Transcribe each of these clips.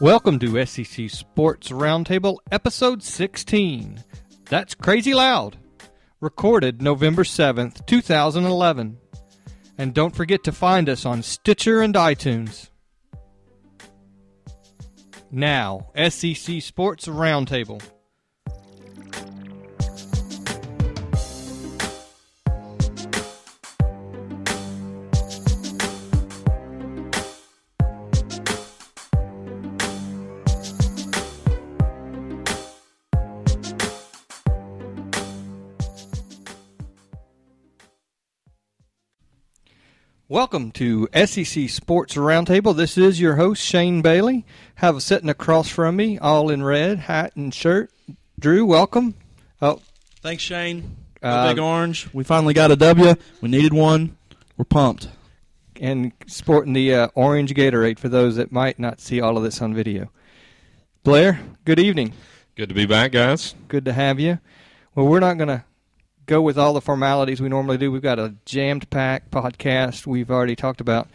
Welcome to SEC Sports Roundtable, Episode 16. That's Crazy Loud. Recorded November 7th, 2011. And don't forget to find us on Stitcher and iTunes. Now, SEC Sports Roundtable. Welcome to SEC Sports Roundtable. This is your host, Shane Bailey. Have sitting across from me, all in red, hat and shirt, Drew, welcome. Oh, thanks, Shane. Big Orange. We finally got a W. We needed one. We're pumped. And sporting the orange Gatorade for those that might not see all of this on video. Blair, good evening. Good to be back, guys. Good to have you. Well, we're not going to go with all the formalities we normally do. We've got a jammed-packed podcast. We've already talked about,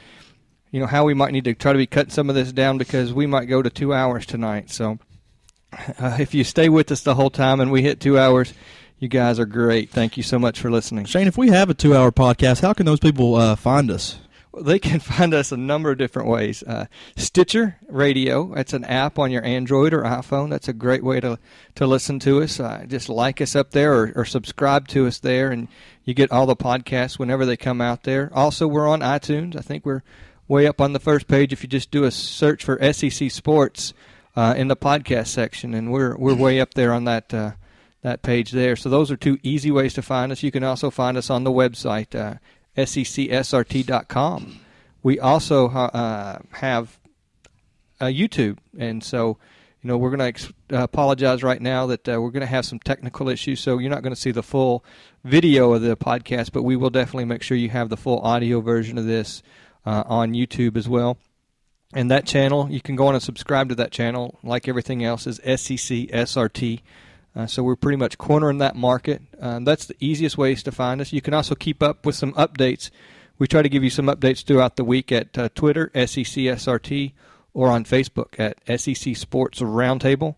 how we might need to try to be cutting some of this down because we might go to 2 hours tonight. So if you stay with us the whole time and we hit 2 hours, you guys are great. Thank you so much for listening. Shane, if we have a 2 hour podcast, how can those people find us? Well, they can find us a number of different ways. Stitcher Radio, that's an app on your Android or iPhone. That's a great way to listen to us. Just like us up there or subscribe to us there, and you get all the podcasts whenever they come out there. Also, we're on iTunes. I think we're way up on the first page if you just do a search for SEC Sports in the podcast section, and we're way up there on that page there. So those are two easy ways to find us. You can also find us on the website, SECSRT.com. We also have YouTube, and so we're going to apologize right now that we're going to have some technical issues, so you're not going to see the full video of the podcast, but we will definitely make sure you have the full audio version of this on YouTube as well. And that channel, you can go on and subscribe to that channel, like everything else, is SECSRT. So we're pretty much cornering that market. That's the easiest ways to find us. You can also keep up with some updates. We try to give you some updates throughout the week at Twitter, SECSRT, or on Facebook at SEC Sports Roundtable.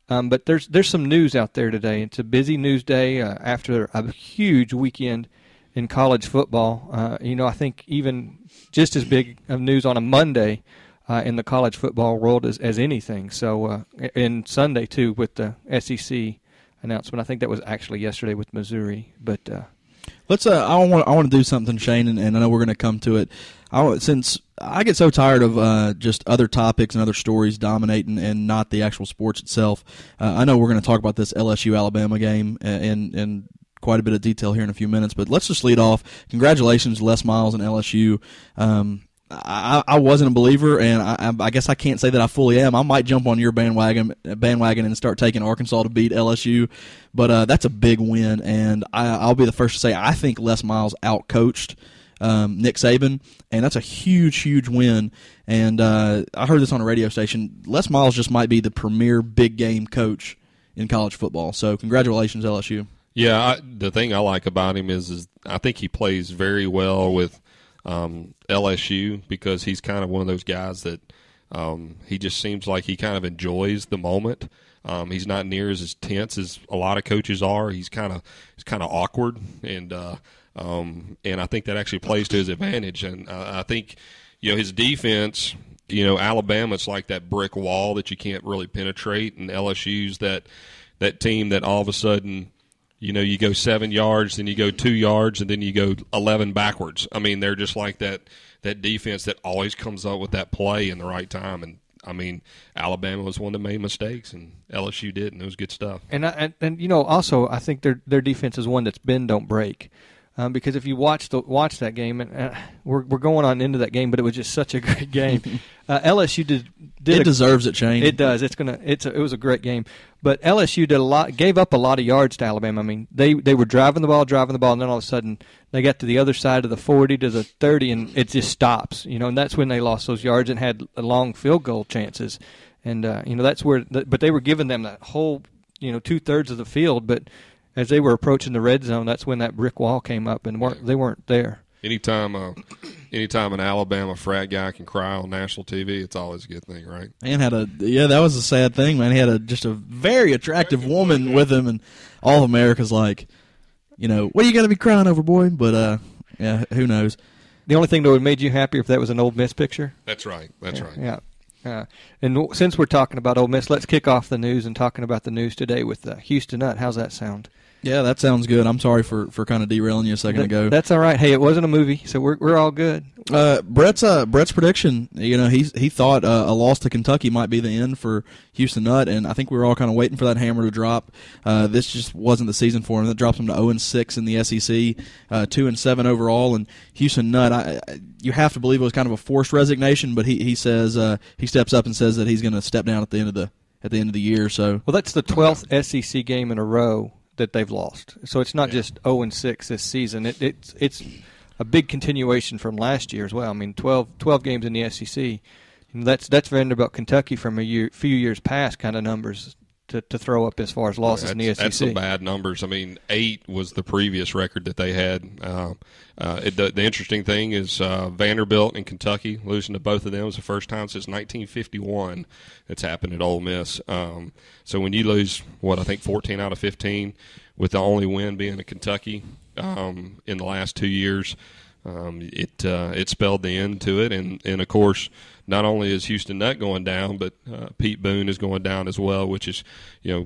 But there's some news out there today. It's a busy news day after a huge weekend in college football. I think even just as big of news on a Monday in the college football world as anything. So, and Sunday, too, with the SEC announcement. I think that was actually yesterday with Missouri. But let's. I want to do something, Shane, and I know we're going to come to it. Since I get so tired of just other topics and other stories dominating and not the actual sports itself, I know we're going to talk about this LSU-Alabama game in quite a bit of detail here in a few minutes, but let's just lead off. Congratulations, Les Miles and LSU. I wasn't a believer, and I guess I can't say that I fully am. I might jump on your bandwagon and start taking Arkansas to beat LSU, but that's a big win, and I'll be the first to say I think Les Miles outcoached Nick Saban, and that's a huge, huge win. And I heard this on a radio station. Les Miles just might be the premier big game coach in college football. So congratulations, LSU. Yeah, the thing I like about him is I think he plays very well with LSU because he's kind of one of those guys that he just seems like he kind of enjoys the moment. He's not near as tense as a lot of coaches are. He's kind of awkward, and I think that actually plays to his advantage. And I think his defense. Alabama's like that brick wall that you can't really penetrate, and LSU's that team that all of a sudden. You go 7 yards, then you go 2 yards, and then you go 11 backwards. I mean, they're just like that defense that always comes up with that play in the right time. And, I mean, Alabama was one of the main mistakes, and LSU did, and it was good stuff. And also I think their defense is one that's bend, don't break. Because if you watch that game, and we're going on into that game, but it was just such a great game. LSU deserves it, Shane. It does. It was a great game, but LSU gave up a lot of yards to Alabama. I mean, they were driving the ball, and then all of a sudden they got to the other side of the 40 to the 30, and it just stops. And that's when they lost those yards and had long field goal chances, and that's where. But they were giving them that whole 2/3 of the field, but as they were approaching the red zone, that's when that brick wall came up, and they weren't there. Anytime anytime an Alabama frat guy can cry on national TV, it's always a good thing, right? And that was a sad thing, man. He had just a very attractive woman with him, and all of America's like, what are you going to be crying over, boy? But, yeah, who knows? The only thing that would have made you happier if that was an Ole Miss picture? That's right. That's right. Yeah. And since we're talking about Ole Miss, let's kick off the news and talking about the news today with Houston Nutt. How's that sound? Yeah, that sounds good. I'm sorry for kind of derailing you a second ago. That's all right. Hey, it wasn't a movie, so we're all good. Brett's prediction, he thought a loss to Kentucky might be the end for Houston Nutt, and I think we were all kind of waiting for that hammer to drop. This just wasn't the season for him. That drops him to 0-6 in the SEC, 2-7 overall. And Houston Nutt, you have to believe it was kind of a forced resignation, but he says he steps up and says that he's going to step down at the end of the year. So that's the 12th SEC game in a row that they've lost. So it's not just 0-6 this season. It's a big continuation from last year as well. I mean, 12 games in the SEC. That's Vanderbilt, Kentucky from few years past kind of numbers to throw up as far as losses in the SEC. That's some bad numbers. I mean, 8 was the previous record that they had. The interesting thing is Vanderbilt and Kentucky losing to both of them is the first time since 1951 that's happened at Ole Miss. So when you lose, I think 14 out of 15, with the only win being at Kentucky in the last 2 years, it spelled the end to it. And of course, not only is Houston Nutt going down, but Pete Boone is going down as well, which is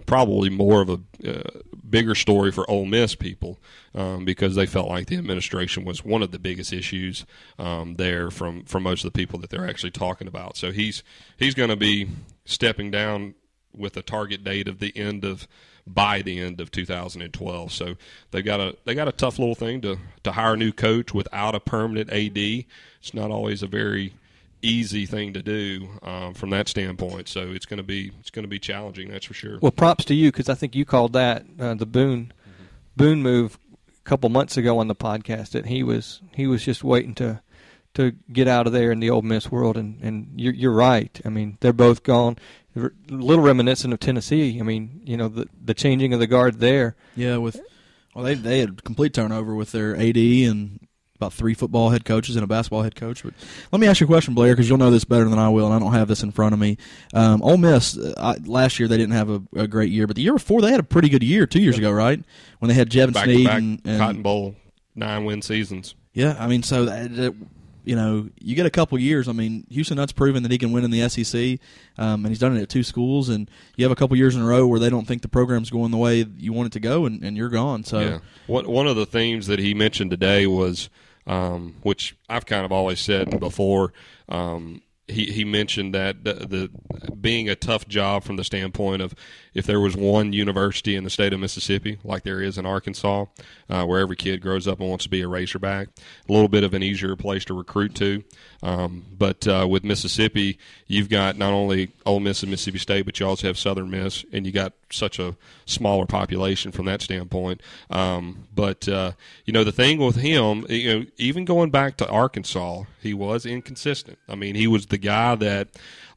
probably more of a bigger story for Ole Miss people because they felt like the administration was one of the biggest issues there from most of the people that they're actually talking about. So he's going to be stepping down with a target date of by the end of 2012. So they got a tough little thing to hire a new coach without a permanent AD. It's not always a very easy thing to do from that standpoint. So it's going to be challenging, that's for sure. Well, props to you because I think you called that the Boone move a couple months ago on the podcast that he was just waiting to get out of there in the Ole Miss world, and you're right. I mean, they're both gone. A little reminiscent of Tennessee. I mean, the changing of the guard there. Yeah, they had complete turnover with their AD and about 3 football head coaches and a basketball head coach. But let me ask you a question, Blair, because you'll know this better than I will, and I don't have this in front of me. Ole Miss, last year they didn't have a great year, but the year before they had a pretty good year 2 years ago, right? When they had Jevin Sneed and Cotton Bowl 9-win seasons. Yeah, I mean, so you get a couple years. I mean, Houston Nutt's proven that he can win in the SEC, and he's done it at 2 schools. And you have a couple years in a row where they don't think the program's going the way you want it to go, and you're gone. So, yeah. One of the themes that he mentioned today was, which I've kind of always said before, he mentioned that the being a tough job from the standpoint of if there was one university in the state of Mississippi, like there is in Arkansas, where every kid grows up and wants to be a Razorback, a little bit of an easier place to recruit to. But with Mississippi, you've got not only Ole Miss and Mississippi State, but you also have Southern Miss, and you got such a smaller population from that standpoint. But the thing with him, even going back to Arkansas, he was inconsistent. I mean, he was the guy that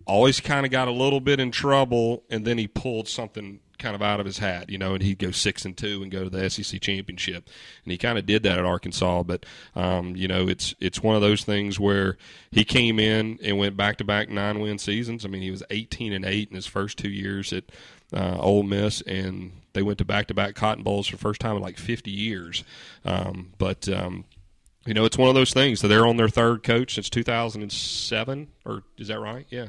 always kind of got a little bit in trouble, and then he pulled something kind of out of his hat, and he'd go 6-2 and go to the SEC championship, and he kind of did that at Arkansas. But it's one of those things where he came in and went back-to-back 9-win seasons. I mean, he was 18-8 in his first 2 years at Ole Miss, and they went to back-to-back Cotton Bowls for the first time in like 50 years. But it's one of those things. So they're on their third coach since 2007, or is that right? Yeah.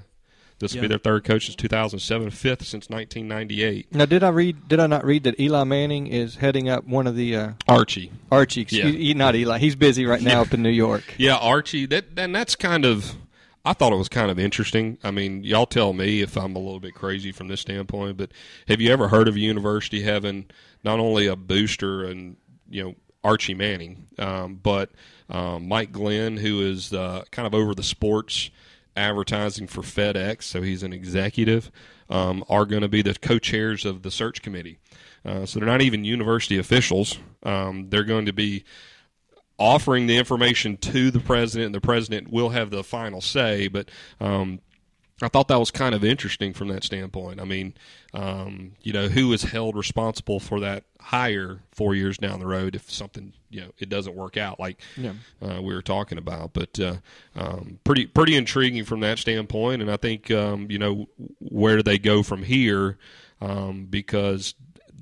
This will be their third coach since 2007, fifth since 1998. Now, did I not read that Eli Manning is heading up one of the Archie, not Eli. He's busy right now up in New York. Yeah, Archie. That's kind of. I thought it was kind of interesting. I mean, y'all tell me if I'm a little bit crazy from this standpoint, but have you ever heard of a university having not only a booster and Archie Manning, but Mike Glenn, who is kind of over the sports advertising for FedEx, so he's an executive, are going to be the co-chairs of the search committee. So they're not even university officials. They're going to be offering the information to the president, and the president will have the final say. But I thought that was kind of interesting from that standpoint. I mean, who is held responsible for that hire 4 years down the road if something, it doesn't work out like we were talking about. But pretty intriguing from that standpoint. And I think, where do they go from here? Because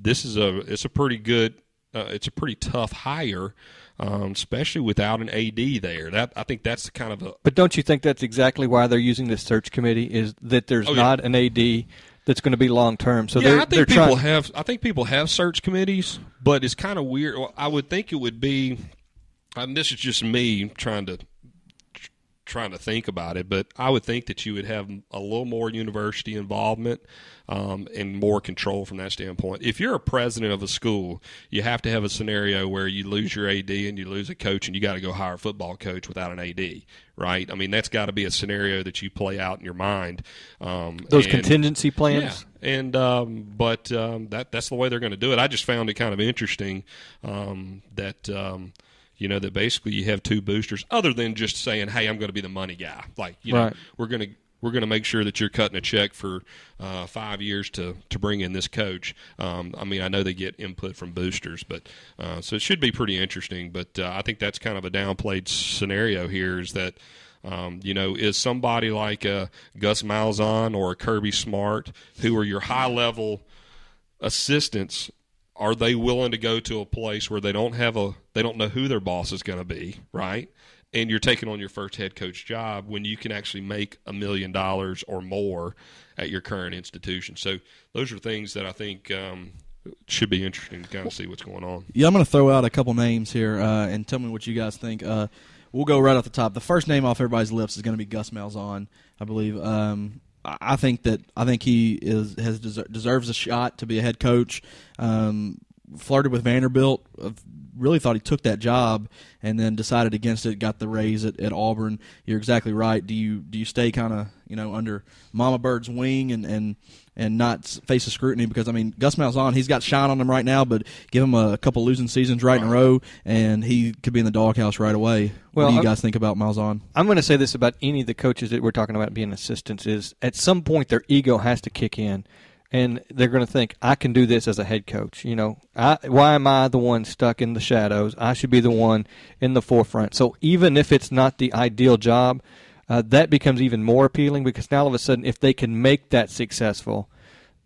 it's a pretty good, it's a pretty tough hire. Especially without an AD there. I think that's kind of a. But don't you think that's exactly why they're using this search committee? Is that there's not an AD that's going to be long term? So I think people have search committees, but it's kind of weird. Well, I would think it would be. And this is just me trying to think about it, but I would think that you would have a little more university involvement and more control from that standpoint. If you're a president of a school, you have to have a scenario where you lose your AD and you lose a coach and you got to go hire a football coach without an AD, right? I mean, that's got to be a scenario that you play out in your mind. Contingency plans? Yeah. And that's the way they're going to do it. I just found it kind of interesting that that basically you have two boosters, other than just saying, "Hey, I'm going to be the money guy." Like, right. we're going to make sure that you're cutting a check for 5 years to bring in this coach. I mean, I know they get input from boosters, but so it should be pretty interesting. But I think that's kind of a downplayed scenario here. Is that is somebody like Gus Malzahn or Kirby Smart, who are your high level assistants, are they willing to go to a place where they don't know who their boss is going to be, right? And you're taking on your first head coach job when you can actually make $1 million or more at your current institution. So those are things that I think should be interesting to kind of see what's going on. Yeah, I'm going to throw out a couple names here and tell me what you guys think. We'll go right off the top. The first name off everybody's lips is going to be Gus Malzahn, I believe. I think he deserves a shot to be a head coach. Flirted with Vanderbilt, really thought he took that job, and then decided against it. Got the raise at Auburn. You're exactly right. Do you stay kind of under Mama Bird's wing and not face the scrutiny? Because I mean, Gus Malzahn, he's got shine on him right now, but give him a couple losing seasons right in a row, and he could be in the doghouse right away. Well, what do you guys think about Malzahn? I'm going to say this about any of the coaches that we're talking about being assistants: is at some point their ego has to kick in. And they're going to think, I can do this as a head coach. Why am I the one stuck in the shadows? I should be the one in the forefront. So even if it's not the ideal job, that becomes even more appealing, because now all of a sudden, if they can make that successful,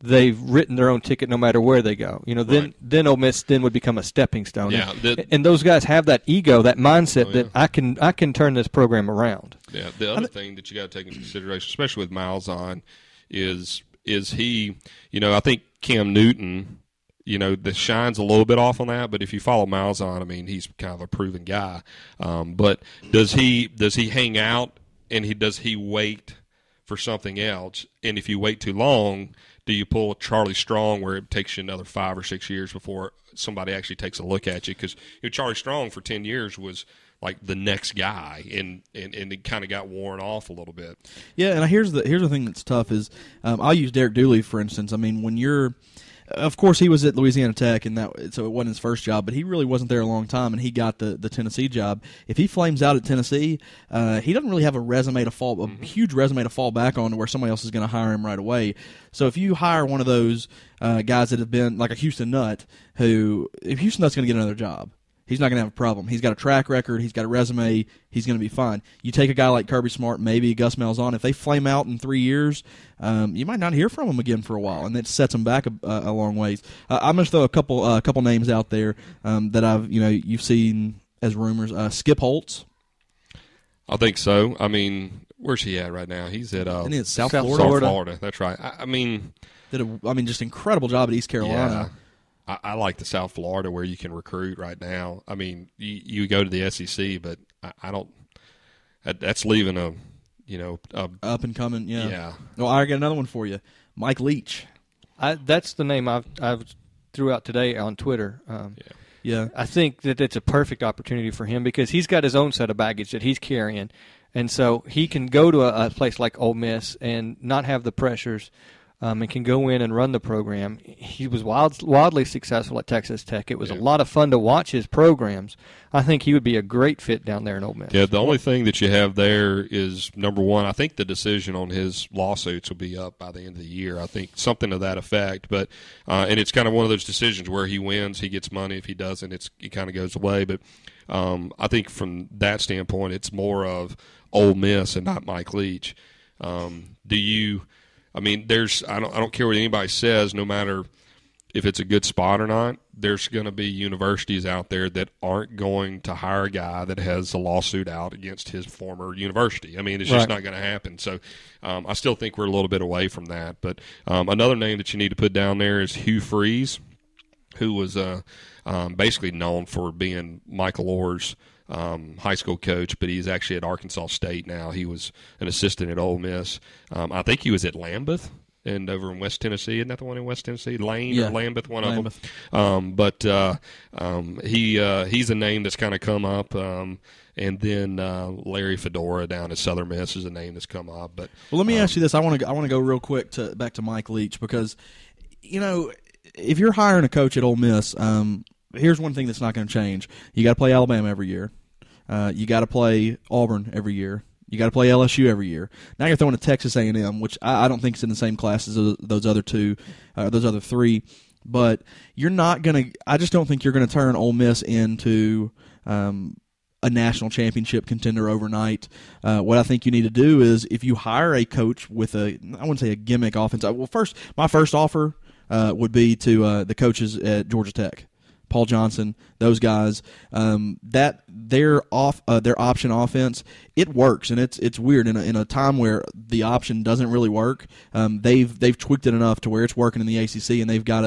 they've written their own ticket no matter where they go. Right. Then Ole Miss then would become a stepping stone. Yeah, and those guys have that ego, that mindset that I can turn this program around. Yeah, the other thing that you got to take into consideration, especially with Malzahn, is he, I think Cam Newton, that shines a little bit off on that, but if you follow Malzahn, I mean, he's kind of a proven guy. But does he hang out and does he wait for something else? And if you wait too long, do you pull Charlie Strong where it takes you another 5 or 6 years before somebody actually takes a look at you? Because Charlie Strong for 10 years was like the next guy, and it kind of got worn off a little bit. Yeah, and here's the thing that's tough is I'll use Derek Dooley for instance. I mean, when you're, of course, he was at Louisiana Tech, and so it wasn't his first job, but he really wasn't there a long time, and he got the Tennessee job. If he flames out at Tennessee, he doesn't really have a huge resume to fall back on, to where somebody else is going to hire him right away. So if you hire one of those guys that have been like a Houston Nutt, if Houston Nutt's going to get another job, he's not going to have a problem. He's got a track record. He's got a resume. He's going to be fine. You take a guy like Kirby Smart, maybe Gus Malzahn. If they flame out in 3 years, you might not hear from them again for a while, and that sets them back a long ways. I'm going to throw a couple names out there that you've seen as rumors. Skip Holtz. I think so. I mean, where's he at right now? He's at South Florida. South Florida. That's right. I mean, just incredible job at East Carolina. Yeah. I like the South Florida where you can recruit right now. I mean, you go to the SEC, but I don't. That's leaving a up and coming. Yeah. Yeah. Well, I got another one for you, Mike Leach. That's the name I've threw out today on Twitter. Yeah. I think that it's a perfect opportunity for him, because he's got his own set of baggage that he's carrying, and so he can go to a place like Ole Miss and not have the pressures and can go in and run the program. He was wildly successful at Texas Tech. It was a lot of fun to watch his programs. I think he would be a great fit down there in Ole Miss. Yeah, the only thing that you have there is, number one, I think the decision on his lawsuits will be up by the end of the year. I think something to that effect. But and it's kind of one of those decisions where he wins, he gets money. If he doesn't, it kind of goes away. But I think from that standpoint, it's more of Ole Miss and not Mike Leach. I don't care what anybody says, no matter if it's a good spot or not, there's going to be universities out there that aren't going to hire a guy that has a lawsuit out against his former university. I mean, it's just not going to happen. So I still think we're a little bit away from that. But another name that you need to put down there is Hugh Freeze, who was basically known for being Michael Orr's high school coach, but he's actually at Arkansas State now. He was an assistant at Ole Miss. I think he was at Lambeth and over in West Tennessee. Isn't that the one in West Tennessee? Lane or Lambeth, one of them. But he's a name that's kind of come up. And then Larry Fedora down at Southern Miss is a name that's come up. But let me ask you this: I want to go real quick back to Mike Leach, because if you're hiring a coach at Ole Miss, here's one thing that's not going to change: you got to play Alabama every year. You got to play Auburn every year. You got to play LSU every year. Now you're throwing a Texas A&M, which I don't think is in the same class as those other three. But you're not going to. I just don't think you're going to turn Ole Miss into a national championship contender overnight. What I think you need to do is, if you hire a coach with I wouldn't say a gimmick offense. Well, my first offer would be to the coaches at Georgia Tech. Paul Johnson, those guys, that their option offense, it works, and it's weird in a time where the option doesn't really work. They've tweaked it enough to where it's working in the ACC, and they've got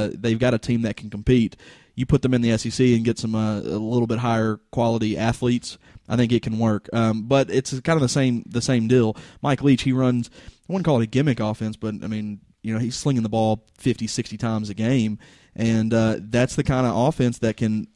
a team that can compete. You put them in the SEC and get some a little bit higher quality athletes, I think it can work. But it's kind of the same deal. Mike Leach, he runs, I wouldn't call it a gimmick offense, but I mean, he's slinging the ball 50, 60 times a game. And that's the kind of offense that can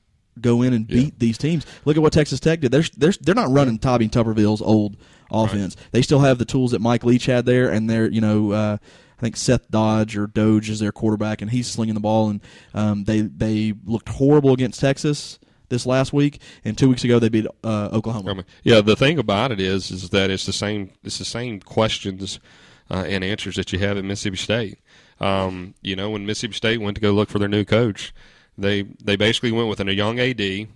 go in and beat these teams. Look at what Texas Tech did. They're not running Tommy Tuberville's old offense. Right. They still have the tools that Mike Leach had there, and they're I think Seth Dodge is their quarterback, and he's slinging the ball. And they looked horrible against Texas this last week, and 2 weeks ago they beat Oklahoma. Yeah, the thing about it is that it's the same questions and answers that you have at Mississippi State. When Mississippi State went to go look for their new coach, they basically went with a young AD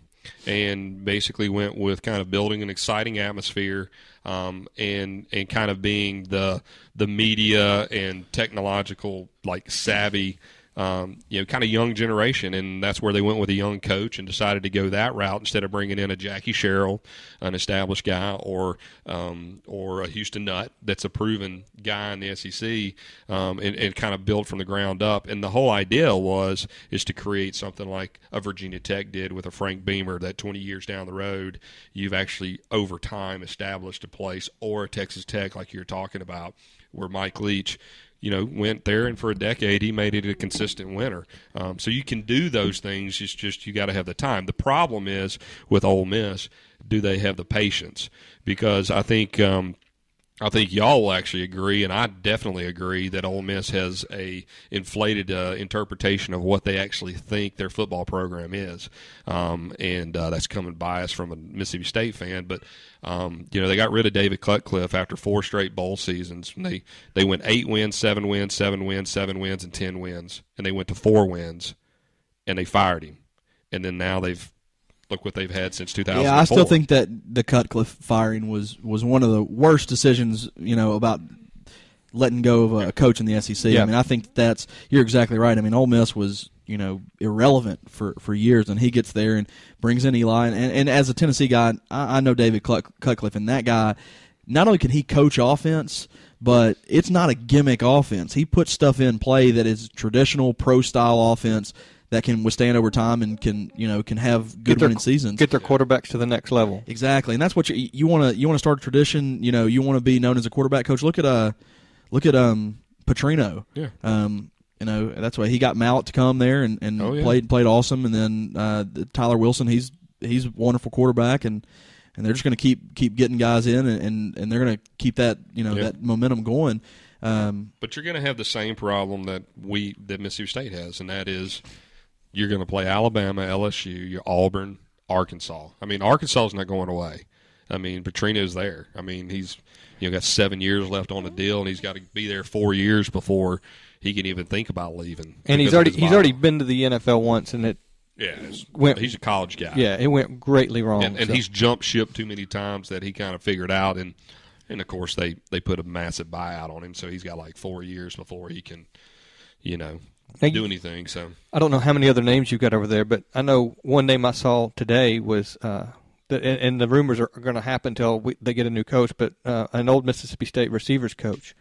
and basically went with kind of building an exciting atmosphere and kind of being the media and technological savvy kind of young generation, and that's where they went with a young coach and decided to go that route instead of bringing in a Jackie Sherrill, an established guy, or a Houston Nutt that's a proven guy in the SEC, and kind of build from the ground up. And the whole idea is to create something like a Virginia Tech did with a Frank Beamer, that 20 years down the road you've actually over time established a place, or a Texas Tech like you're talking about, where Mike Leach went there, and for a decade he made it a consistent winner. So you can do those things. It's just you got to have the time. The problem is with Ole Miss, do they have the patience? Because I think y'all will actually agree, and I definitely agree, that Ole Miss has a inflated interpretation of what they actually think their football program is, and that's coming biased from a Mississippi State fan. But they got rid of David Cutcliffe after 4 straight bowl seasons. They went 8 wins, 7 wins, 7 wins, 7 wins, and 10 wins, and they went to 4 wins, and they fired him. And then now look what they've had since 2004. Yeah, I still think that the Cutcliffe firing was one of the worst decisions, about letting go of a coach in the SEC. Yeah. I mean, I think you're exactly right. I mean, Ole Miss was, irrelevant for years, and he gets there and brings in Eli. And as a Tennessee guy, I know David Cutcliffe, and that guy, not only can he coach offense, but it's not a gimmick offense. He puts stuff in play that is traditional pro-style offense that can withstand over time and can have good winning seasons. Get their quarterbacks to the next level. Exactly, and that's what you want to start a tradition. You want to be known as a quarterback coach. Look at Petrino. Yeah. That's why he got Mallet to come there and played awesome, and then Tyler Wilson. He's a wonderful quarterback, and they're just going to keep getting guys in, and they're going to keep that that momentum going. But you're going to have the same problem that Mississippi State has, and that is you're going to play Alabama, LSU, your Auburn, Arkansas. I mean, Arkansas is not going away. I mean, Petrino's there. I mean, he's got 7 years left on the deal, and he's got to be there 4 years before he can even think about leaving. And he's already been to the NFL once, and he's a college guy. Yeah, it went greatly wrong. And he's jumped ship too many times that he kind of figured out, and of course they put a massive buyout on him, so he's got like 4 years before he can, do anything. So I don't know how many other names you've got over there, but I know one name I saw today was and the rumors are going to happen until they get a new coach, but an old Mississippi State receivers coach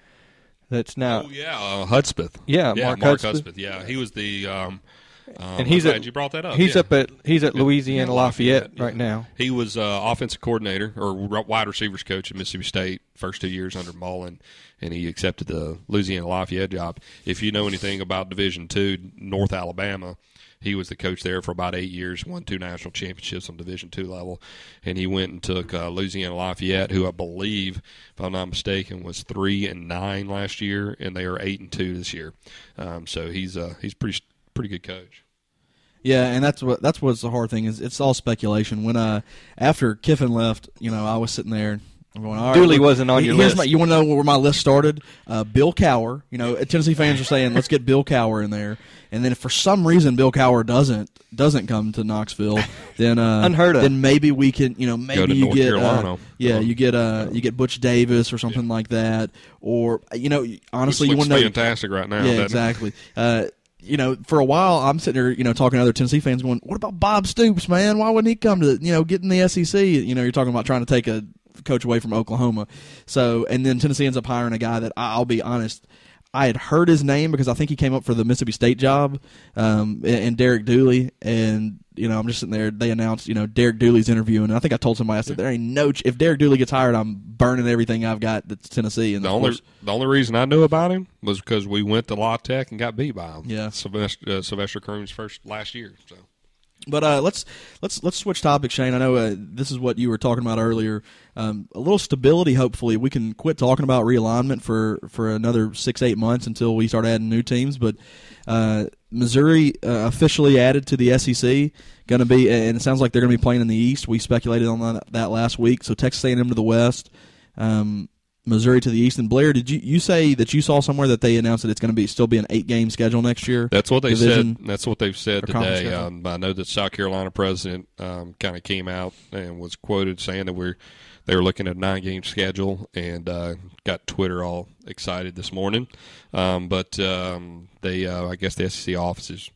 that's now. Oh yeah, Hudspeth. Yeah, Mark Hudspeth. Yeah, he was the. And he's glad you brought that up. He's at Louisiana Lafayette right now. He was offensive coordinator or wide receivers coach at Mississippi State first 2 years under Mullen, and he accepted the Louisiana Lafayette job. If you know anything about Division II, North Alabama, he was the coach there for about 8 years, won 2 national championships on Division II level, and he went and took Louisiana Lafayette, who I believe, if I'm not mistaken, was 3-9 last year, and they are 8-2 this year. So he's pretty good coach. Yeah, and that's what's the hard thing is it's all speculation. When after Kiffin left, I was sitting there. I'm going, all right, Dooley wasn't on your list. You want to know where my list started? Bill Cowher. Tennessee fans are saying, let's get Bill Cowher in there. And then if for some reason Bill Cowher doesn't come to Knoxville, then unheard of. Then maybe we can, maybe you North get Carolina. you get Butch Davis or something like that. Or honestly, you want to know fantastic right now. Yeah, exactly. For a while, I'm sitting there, talking to other Tennessee fans going, what about Bob Stoops, man? Why wouldn't he come to, get in the SEC? You're talking about trying to take a coach away from Oklahoma. So, and then Tennessee ends up hiring a guy that, I'll be honest, I had heard his name because I think he came up for the Mississippi State job, and Derek Dooley, and I'm just sitting there. They announced, Derek Dooley's interviewing, and I think I told somebody, I said, there ain't no if Derek Dooley gets hired, I'm burning everything I've got that's Tennessee. And the only reason I knew about him was because we went to La Tech and got beat by him. Yeah, Sylvester Croom's last year. So. But let's switch topics, Shane. I know this is what you were talking about earlier. A little stability, hopefully. We can quit talking about realignment for another 6-8 months until we start adding new teams. But Missouri officially added to the SEC. Going to be, and it sounds like they're going to be playing in the East. We speculated on that last week. So Texas A&M to the West. Missouri to the East. And Blair, did you say that you saw somewhere that they announced that it's going to still be an 8-game schedule next year? That's what they said. That's what they've said today. I know that South Carolina president kind of came out and was quoted saying that they were looking at a 9-game schedule and got Twitter all excited this morning. But they, I guess the SEC offices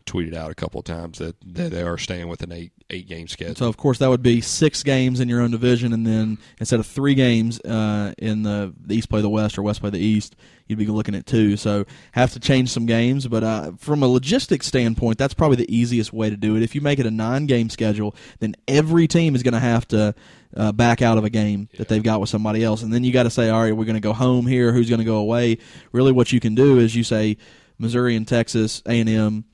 tweeted out a couple of times that they are staying with an 8-game schedule. So, of course, that would be 6 games in your own division, and then instead of 3 games in the East play the West or West play the East, you'd be looking at 2. So have to change some games. But from a logistics standpoint, that's probably the easiest way to do it. If you make it a 9-game schedule, then every team is going to have to back out of a game that they've got with somebody else. And then you got to say, all right, we're going to go home here. Who's going to go away? Really what you can do is you say Missouri and Texas, A&M,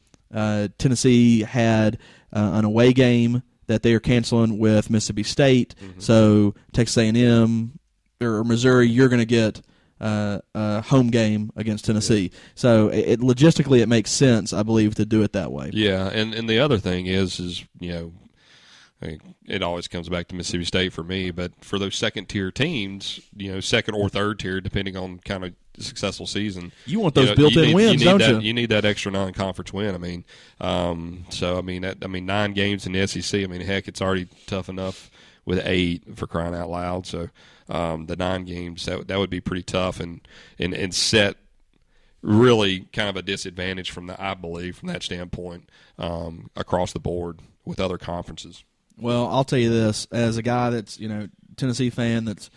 Tennessee had an away game that they are canceling with Mississippi State. Mm-hmm. So Texas A&M or Missouri, you're going to get a home game against Tennessee. Yeah. So logistically, it makes sense, I believe, to do it that way. Yeah, and the other thing is I mean, it always comes back to Mississippi State for me, but for those second-tier teams, second or third tier, depending on kind of successful season. You want those built-in wins, don't you? You need that extra non-conference win. I mean, 9 games in the SEC. I mean, heck, it's already tough enough with 8 for crying out loud. So the 9 games that would be pretty tough and set really kind of a disadvantage I believe from that standpoint across the board with other conferences. Well, I'll tell you this, as a guy that's Tennessee fan that's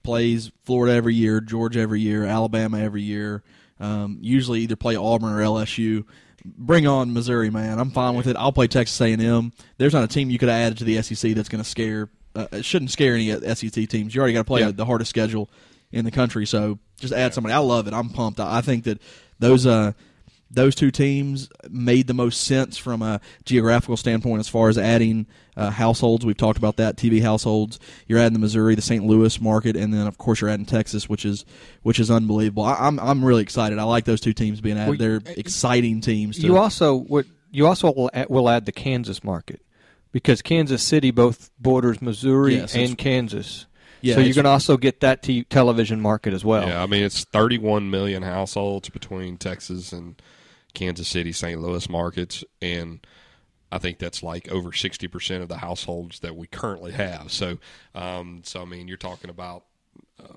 plays Florida every year, Georgia every year, Alabama every year. Usually either play Auburn or LSU. Bring on Missouri, man. I'm fine with it. I'll play Texas A&M. There's not a team you could have added to the SEC that's going to scare. It shouldn't scare any SEC teams. You already got to play the hardest schedule in the country, so just add somebody. I love it. I'm pumped. I think that those those two teams made the most sense from a geographical standpoint as far as adding households. We've talked about that, TV households. You're adding the Missouri, the St. Louis market, and then of course you're adding Texas, which is unbelievable. I'm really excited. I like those two teams being added. They're exciting teams. You also will add the Kansas market, because Kansas City both borders Missouri and Kansas. Yeah, so you're going to also get that television market as well. Yeah, I mean, it's 31 million households between Texas and Kansas City, St. Louis markets, and I think that's like over 60% of the households that we currently have. So I mean, you're talking about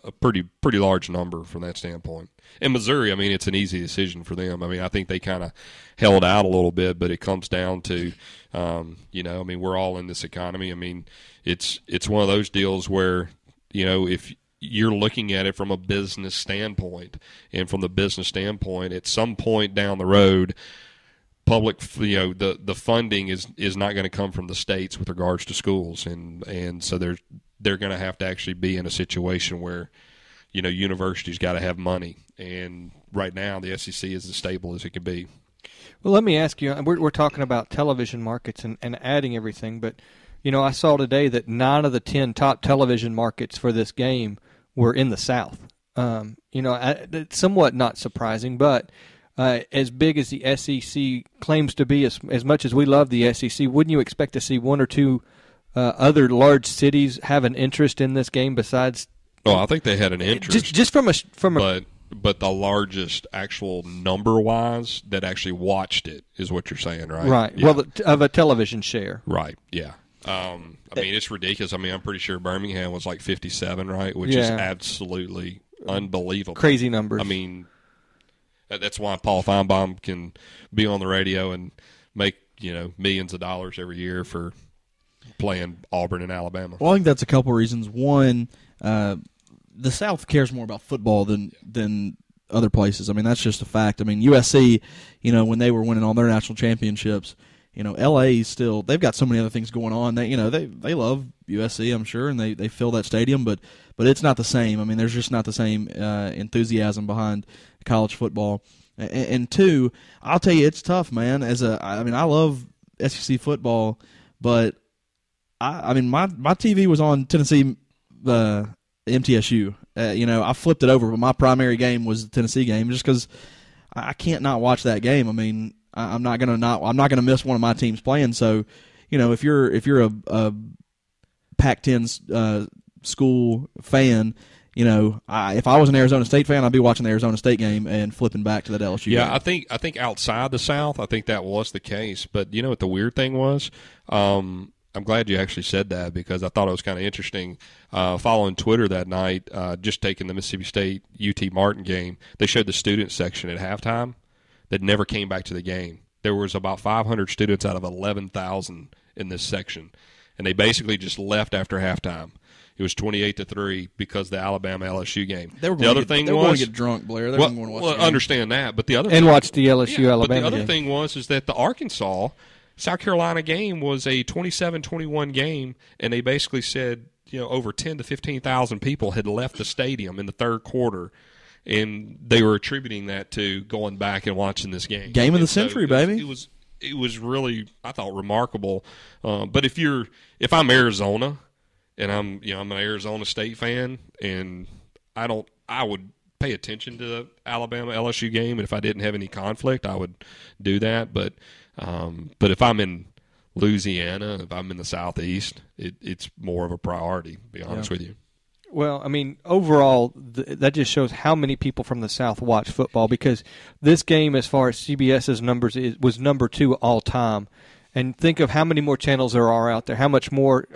a pretty large number from that standpoint. In Missouri, I mean, it's an easy decision for them. I mean, I think they kind of held out a little bit, but it comes down to, I mean, we're all in this economy. I mean, it's one of those deals where, if you're looking at it from a business standpoint, and from the business standpoint, at some point down the road, public, the funding is not going to come from the states with regards to schools, and so they're going to have to actually be in a situation where, universities got to have money, and right now the SEC is as stable as it can be. Well, let me ask you, we're talking about television markets and adding everything, but I saw today that 9 of the 10 top television markets for this game were in the South. It's somewhat not surprising, but as big as the SEC claims to be, as much as we love the SEC, wouldn't you expect to see one or two other large cities have an interest in this game besides? Oh, I think they had an interest. Just from a But the largest actual number-wise that actually watched it is what you're saying, right? Right. Yeah. Well, of a television share. Right, yeah. I mean, it's ridiculous. I mean, I'm pretty sure Birmingham was like 57, right? Which is absolutely unbelievable. Crazy numbers. I mean, that's why Paul Feinbaum can be on the radio and make, millions of dollars every year for playing Auburn and Alabama. Well, I think that's a couple reasons. One, the South cares more about football than other places. I mean, that's just a fact. I mean, USC, when they were winning all their national championships, LA still, they've got so many other things going on. They love USC, I'm sure, and they fill that stadium, but it's not the same. I mean, there's just not the same enthusiasm behind college football. And two, I'll tell you, it's tough, man. I love SEC football, but my TV was on Tennessee, MTSU. I flipped it over, but my primary game was the Tennessee game, just because I can't not watch that game. I mean, I'm not gonna miss one of my teams playing. So, if you're a Pac-10 school fan, if I was an Arizona State fan, I'd be watching the Arizona State game and flipping back to that LSU game. Yeah, I think outside the South, I think that was the case. But what the weird thing was? I'm glad you actually said that, because I thought it was kind of interesting. Following Twitter that night, just taking the Mississippi State UT Martin game, they showed the student section at halftime that never came back to the game. There was about 500 students out of 11,000 in this section, and they basically just left after halftime. It was 28-3 because of the Alabama LSU game. They were going to get drunk, Blair. They were going to watch the game. Understand that, but the other watch the LSU Alabama game. But the other game. thing is that the Arkansas South Carolina game was a 27-21 game, and they basically said over 10 to 15,000 people had left the stadium in the third quarter, and they were attributing that to going back and watching this game. Game of the century, baby. It was really, I thought, remarkable. But if I'm Arizona and I'm an Arizona State fan, and I would pay attention to the Alabama LSU game, and if I didn't have any conflict, I would do that. But if I'm in Louisiana, if I'm in the Southeast, it's more of a priority, to be honest with you. Well, I mean, overall, that just shows how many people from the South watch football, because this game, as far as CBS's numbers, was number 2 all time. And think of how many more channels there are out there, how much more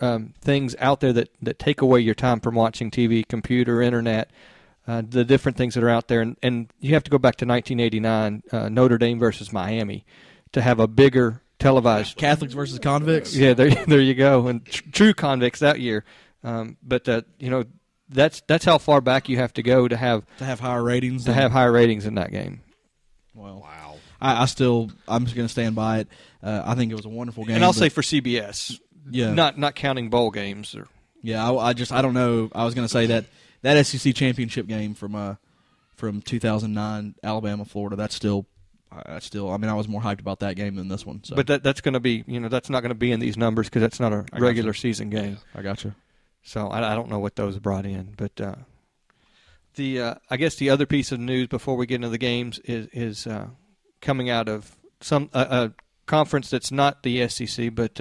things out there that take away your time from watching TV, computer, internet, the different things that are out there. And you have to go back to 1989, Notre Dame versus Miami, to have a bigger televised. Catholics versus convicts. Yeah, there you go. And true convicts that year. But that's how far back you have to go to have higher ratings. To have higher ratings in that game. Well, wow. I'm just going to stand by it. I think it was a wonderful game. And I'll say for CBS, yeah, not counting bowl games. Yeah, I don't know. I was going to say that SEC championship game from 2009, Alabama, Florida. That's still I was more hyped about that game than this one. So. But that's going to be, that's not going to be in these numbers because that's not a regular season game. I got you. So I don't know what those brought in, but I guess the other piece of news before we get into the games is coming out of some a conference that's not the SEC, but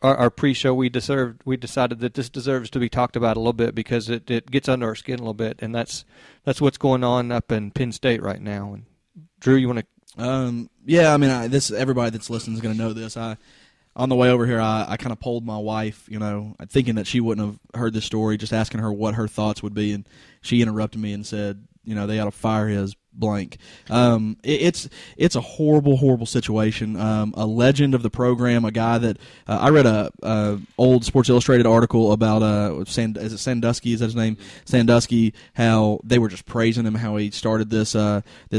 our pre-show we decided that this deserves to be talked about a little bit because it gets under our skin a little bit, and that's what's going on up in Penn State right now. And Drew, you want to? Yeah, I mean, everybody that's listening is going to know this. On the way over here, I kind of polled my wife, thinking that she wouldn't have heard this story, just asking her what her thoughts would be, and she interrupted me and said, they ought to fire his blank. It's a horrible, horrible situation. A legend of the program, a guy that I read a old Sports Illustrated article about is it Sandusky? Is that his name? Sandusky. How they were just praising him, how he started this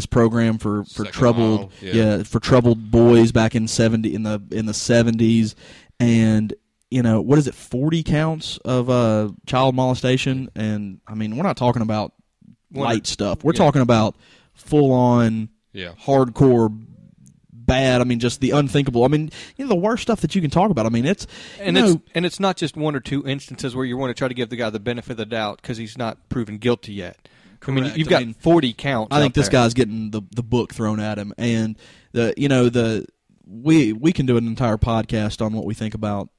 program for troubled for troubled boys back in the 70s, and what is it, 40 counts of child molestation, and I mean we're not talking about light stuff. We're talking about full-on, hardcore, bad. I mean, just the unthinkable. I mean, the worst stuff that you can talk about. I mean, it's it's not just one or two instances where you want to try to give the guy the benefit of the doubt because he's not proven guilty yet. Correct. I mean, you've got 40 counts. I think this guy's getting the book thrown at him, and we can do an entire podcast on what we think about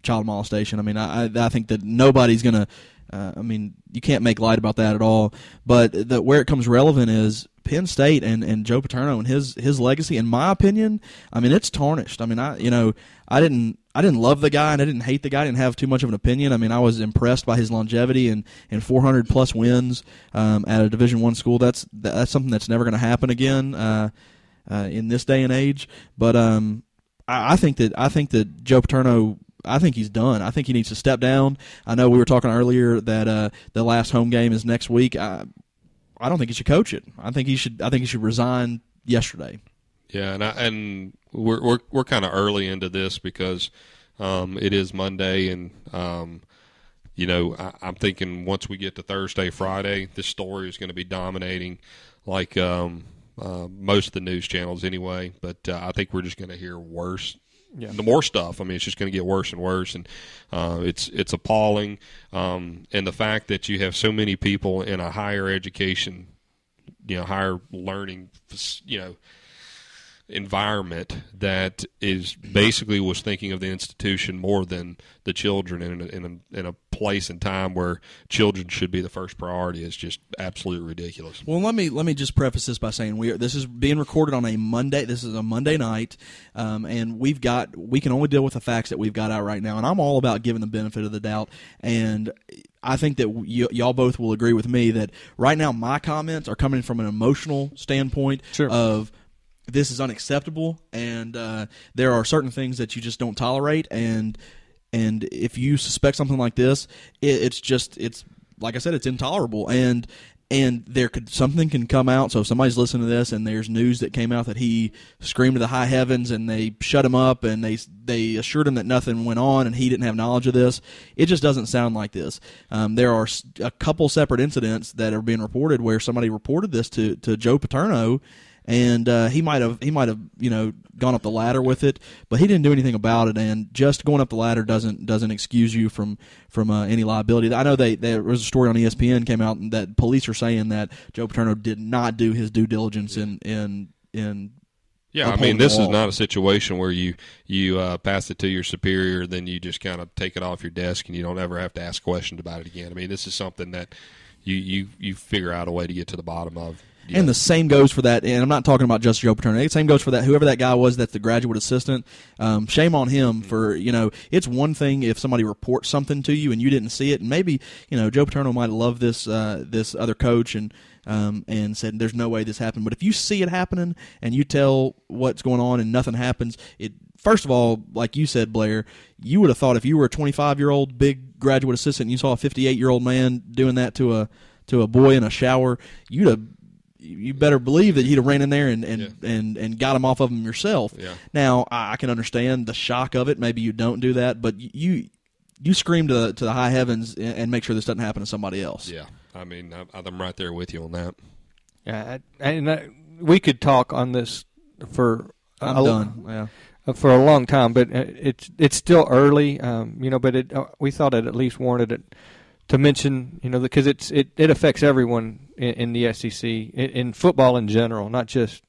child molestation. I mean, I think that nobody's gonna. You can't make light about that at all. But where it comes relevant is Penn State and Joe Paterno and his legacy. In my opinion, I mean it's tarnished. I mean I didn't love the guy and I didn't hate the guy. I didn't have too much of an opinion. I mean I was impressed by his longevity and 400 plus wins at a Division I school. That's something that's never going to happen again in this day and age. But I think that Joe Paterno. I think he's done. I think he needs to step down. I know we were talking earlier that the last home game is next week. I don't think he should coach it. I think he should resign yesterday. Yeah, and we're kind of early into this because it is Monday, and I'm thinking once we get to Thursday, Friday, this story is going to be dominating, like most of the news channels anyway. But I think we're just going to hear worse. Yeah. The more stuff. I mean, it's just going to get worse and worse, and it's appalling. And the fact that you have so many people in a higher education, higher learning, environment that is basically was thinking of the institution more than the children in a place and time where children should be the first priority is just absolutely ridiculous. Well, let me just preface this by saying this is being recorded on a Monday. This is a Monday night, and we can only deal with the facts that we've got out right now. And I'm all about giving the benefit of the doubt. And I think that y'all both will agree with me that right now my comments are coming from an emotional standpoint of this is unacceptable, and there are certain things that you just don't tolerate, and if you suspect something like this, it's like I said, it's intolerable, and something can come out. So if somebody's listening to this and there's news that came out that he screamed to the high heavens and they shut him up and they assured him that nothing went on and he didn't have knowledge of this, it just doesn't sound like this. There are a couple separate incidents that are being reported where somebody reported this to Joe Paterno. And he might have gone up the ladder with it, but he didn't do anything about it. And just going up the ladder doesn't excuse you from any liability. I know there was a story on ESPN came out that police are saying that Joe Paterno did not do his due diligence in Yeah, I mean, this is not a situation where you pass it to your superior, then you just kind of take it off your desk and you don't ever have to ask questions about it again. I mean, this is something that you figure out a way to get to the bottom of. Yeah. And the same goes for that, and I'm not talking about just Joe Paterno. The same goes for that, whoever that guy was that's the graduate assistant. Shame on him for, it's one thing if somebody reports something to you and you didn't see it, and maybe, Joe Paterno might have loved this other coach and said there's no way this happened. But if you see it happening and you tell what's going on and nothing happens, first of all, like you said, Blair, you would have thought if you were a 25-year-old big graduate assistant and you saw a 58-year-old man doing that to a boy in a shower, you better believe that he'd have ran in there and got him off of him yourself. Yeah. Now, I can understand the shock of it. Maybe you don't do that, but you scream to the high heavens and make sure this doesn't happen to somebody else. Yeah, I mean, I'm right there with you on that. Yeah, and we could talk on this for I'm done. Yeah. For a long time, but it's still early, but we thought it at least warranted it to mention, because it affects everyone in the SEC, in football in general, not just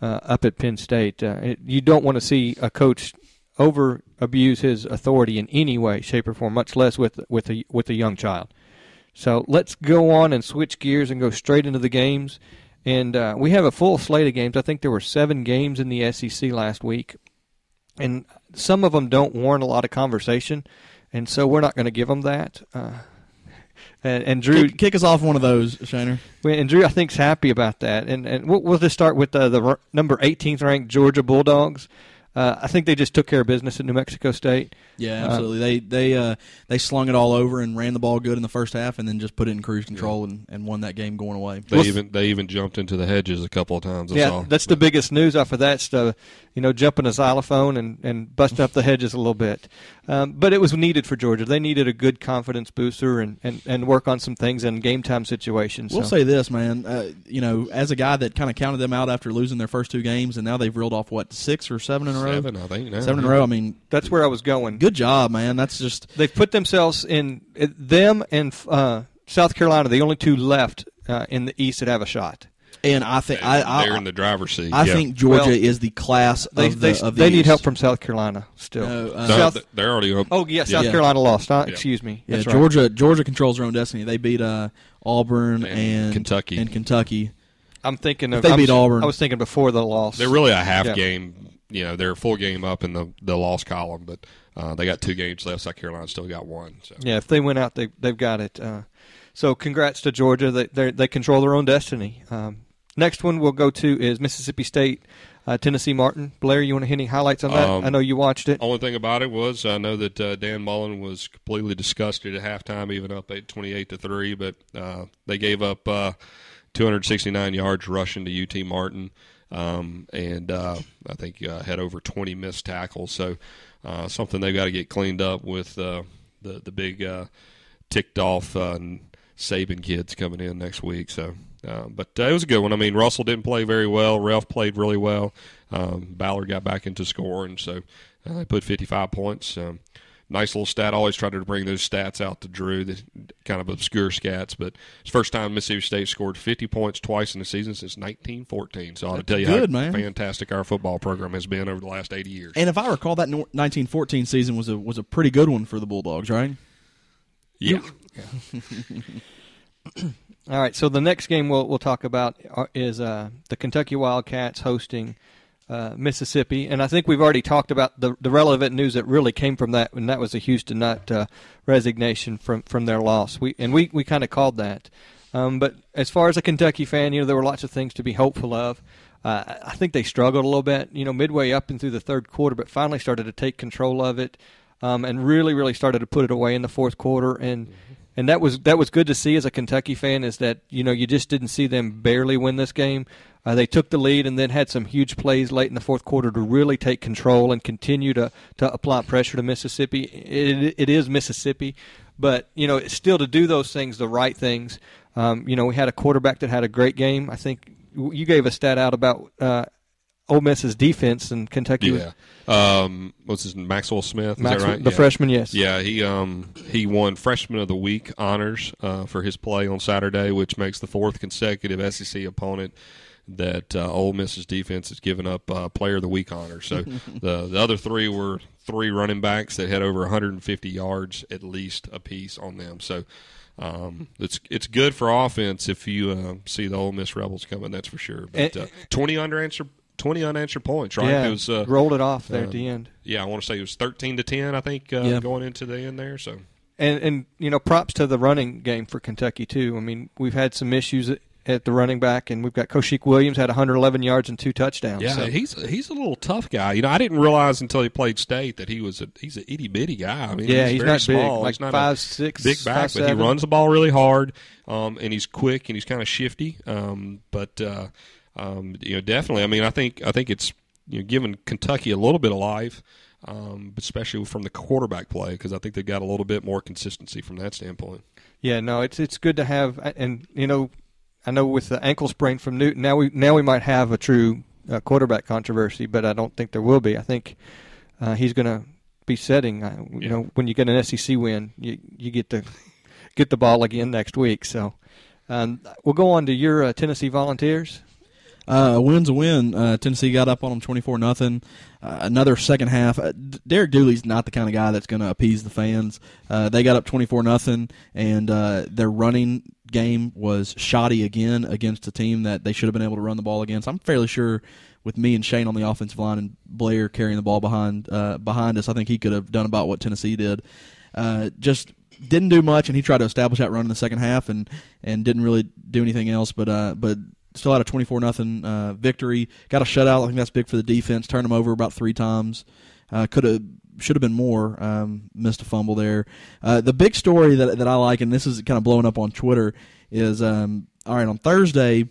up at Penn State. You don't want to see a coach over abuse his authority in any way, shape, or form, much less with a young child. So let's go on and switch gears and go straight into the games. And we have a full slate of games. I think there were 7 games in the SEC last week, and some of them don't warrant a lot of conversation, and so we're not going to give them that. And Drew, kick us off one of those, Shaner. And Drew, I think, is happy about that. And we'll just start with the number 18th ranked Georgia Bulldogs. I think they just took care of business at New Mexico State. Yeah, absolutely. They slung it all over and ran the ball good in the first half, and then just put it in cruise control and won that game going away. They even jumped into the hedges a couple of times. That's the biggest news off of that stuff. Jumping a xylophone and busting up the hedges a little bit. But it was needed for Georgia. They needed a good confidence booster and work on some things in game time situations. We'll say this, man. As a guy that kind of counted them out after losing their first 2 games, and now they've reeled off 6 or 7 in a row. 7, I think. Now. 7 in a row. I mean, that's where I was going. Good job, man. That's just they've put themselves in them and South Carolina, the only 2 left in the East that have a shot. And I think they're in the driver's seat. I think Georgia is the class of the They need East. help from South Carolina still. They're already up. Oh yeah, South Carolina lost. Excuse me. Yeah, That's right. Georgia controls their own destiny. They beat Auburn and Kentucky. I'm thinking of they beat Auburn. I was thinking before the loss. They're really a half game. They're a full game up in the loss column, but they got 2 games left. South Carolina still got 1. So. Yeah, if they win out, they've got it. So congrats to Georgia. They control their own destiny. Next one we'll go to is Mississippi State, Tennessee Martin. Blair, you want to hit any highlights on that? I know you watched it. Only thing about it was I know that Dan Mullen was completely disgusted at halftime, even up 28-3, but they gave up 269 yards rushing to UT Martin. And I think had over 20 missed tackles. So something they've got to get cleaned up with the big ticked off Saban kids coming in next week. So, but it was a good one. I mean, Russell didn't play very well. Ralph played really well. Ballard got back into scoring, so they put 55 points. Nice little stat. I always try to bring those stats out to Drew, the kind of obscure stats. But it's the first time Mississippi State scored 50 points twice in the season since 1914. So I'll tell you how fantastic our football program has been over the last 80 years. And if I recall, that 1914 season was a pretty good one for the Bulldogs, right? Yeah. All right, so the next game we'll talk about is the Kentucky Wildcats hosting Mississippi, and I think we've already talked about the relevant news that really came from that, and that was the Houston Nutt resignation from their loss. We kind of called that. But as far as a Kentucky fan, there were lots of things to be hopeful of. I think they struggled a little bit, midway up and through the third quarter, but finally started to take control of it, and really, really started to put it away in the fourth quarter. And that was good to see as a Kentucky fan, is that you just didn't see them barely win this game. They took the lead and then had some huge plays late in the fourth quarter to really take control and continue to apply pressure to Mississippi. It is Mississippi, but it's still to do those things, the right things. We had a quarterback that had a great game. I think you gave a stat out about Ole Miss's defense, and Kentucky. Yeah. What's his name? Maxwell Smith? Is that right? The freshman, yes. Yeah, he won Freshman of the Week honors for his play on Saturday, which makes the 4th consecutive SEC opponent that Ole Miss's defense has given up Player of the Week honors. So the other 3 were 3 running backs that had over 150 yards at least apiece on them. So it's good for offense if you see the Ole Miss Rebels coming. That's for sure. But 20 unanswered points, right? Yeah, it was, rolled it off there at the end. Yeah, I want to say it was 13-10, I think, going into the end there. So, and props to the running game for Kentucky too. I mean, we've had some issues at the running back, and we've got Koshik Williams had 111 yards and 2 touchdowns. Yeah, so. he's a little tough guy. I didn't realize until he played state that he's an itty bitty guy. I mean, he's very not small. Big, like he's not 5'6", big back, 5'7". but he runs the ball really hard, and he's quick and he's kind of shifty. Definitely. I mean, I think it's giving Kentucky a little bit of life, especially from the quarterback play, because I think they've got a little bit more consistency from that standpoint. Yeah, no, it's good to have, and I know with the ankle sprain from Newton, now we might have a true quarterback controversy, but I don't think there will be. I think he's going to be setting. You know, when you get an SEC win, you get the ball again next week. So we'll go on to your Tennessee Volunteers. A win's a win. Tennessee got up on them 24-0. Another second half. Derek Dooley's not the kind of guy that's going to appease the fans. They got up 24-0, and their running game was shoddy again against a team that they should have been able to run the ball against. I'm fairly sure with me and Shane on the offensive line and Blair carrying the ball behind us, I think he could have done about what Tennessee did. Just didn't do much, and he tried to establish that run in the second half and didn't really do anything else, but still had a 24-0 victory. Got a shutout. I think that's big for the defense. Turned them over about 3 times. Should have been more. Missed a fumble there. The big story that I like, and this is kind of blowing up on Twitter, is all right, on Thursday,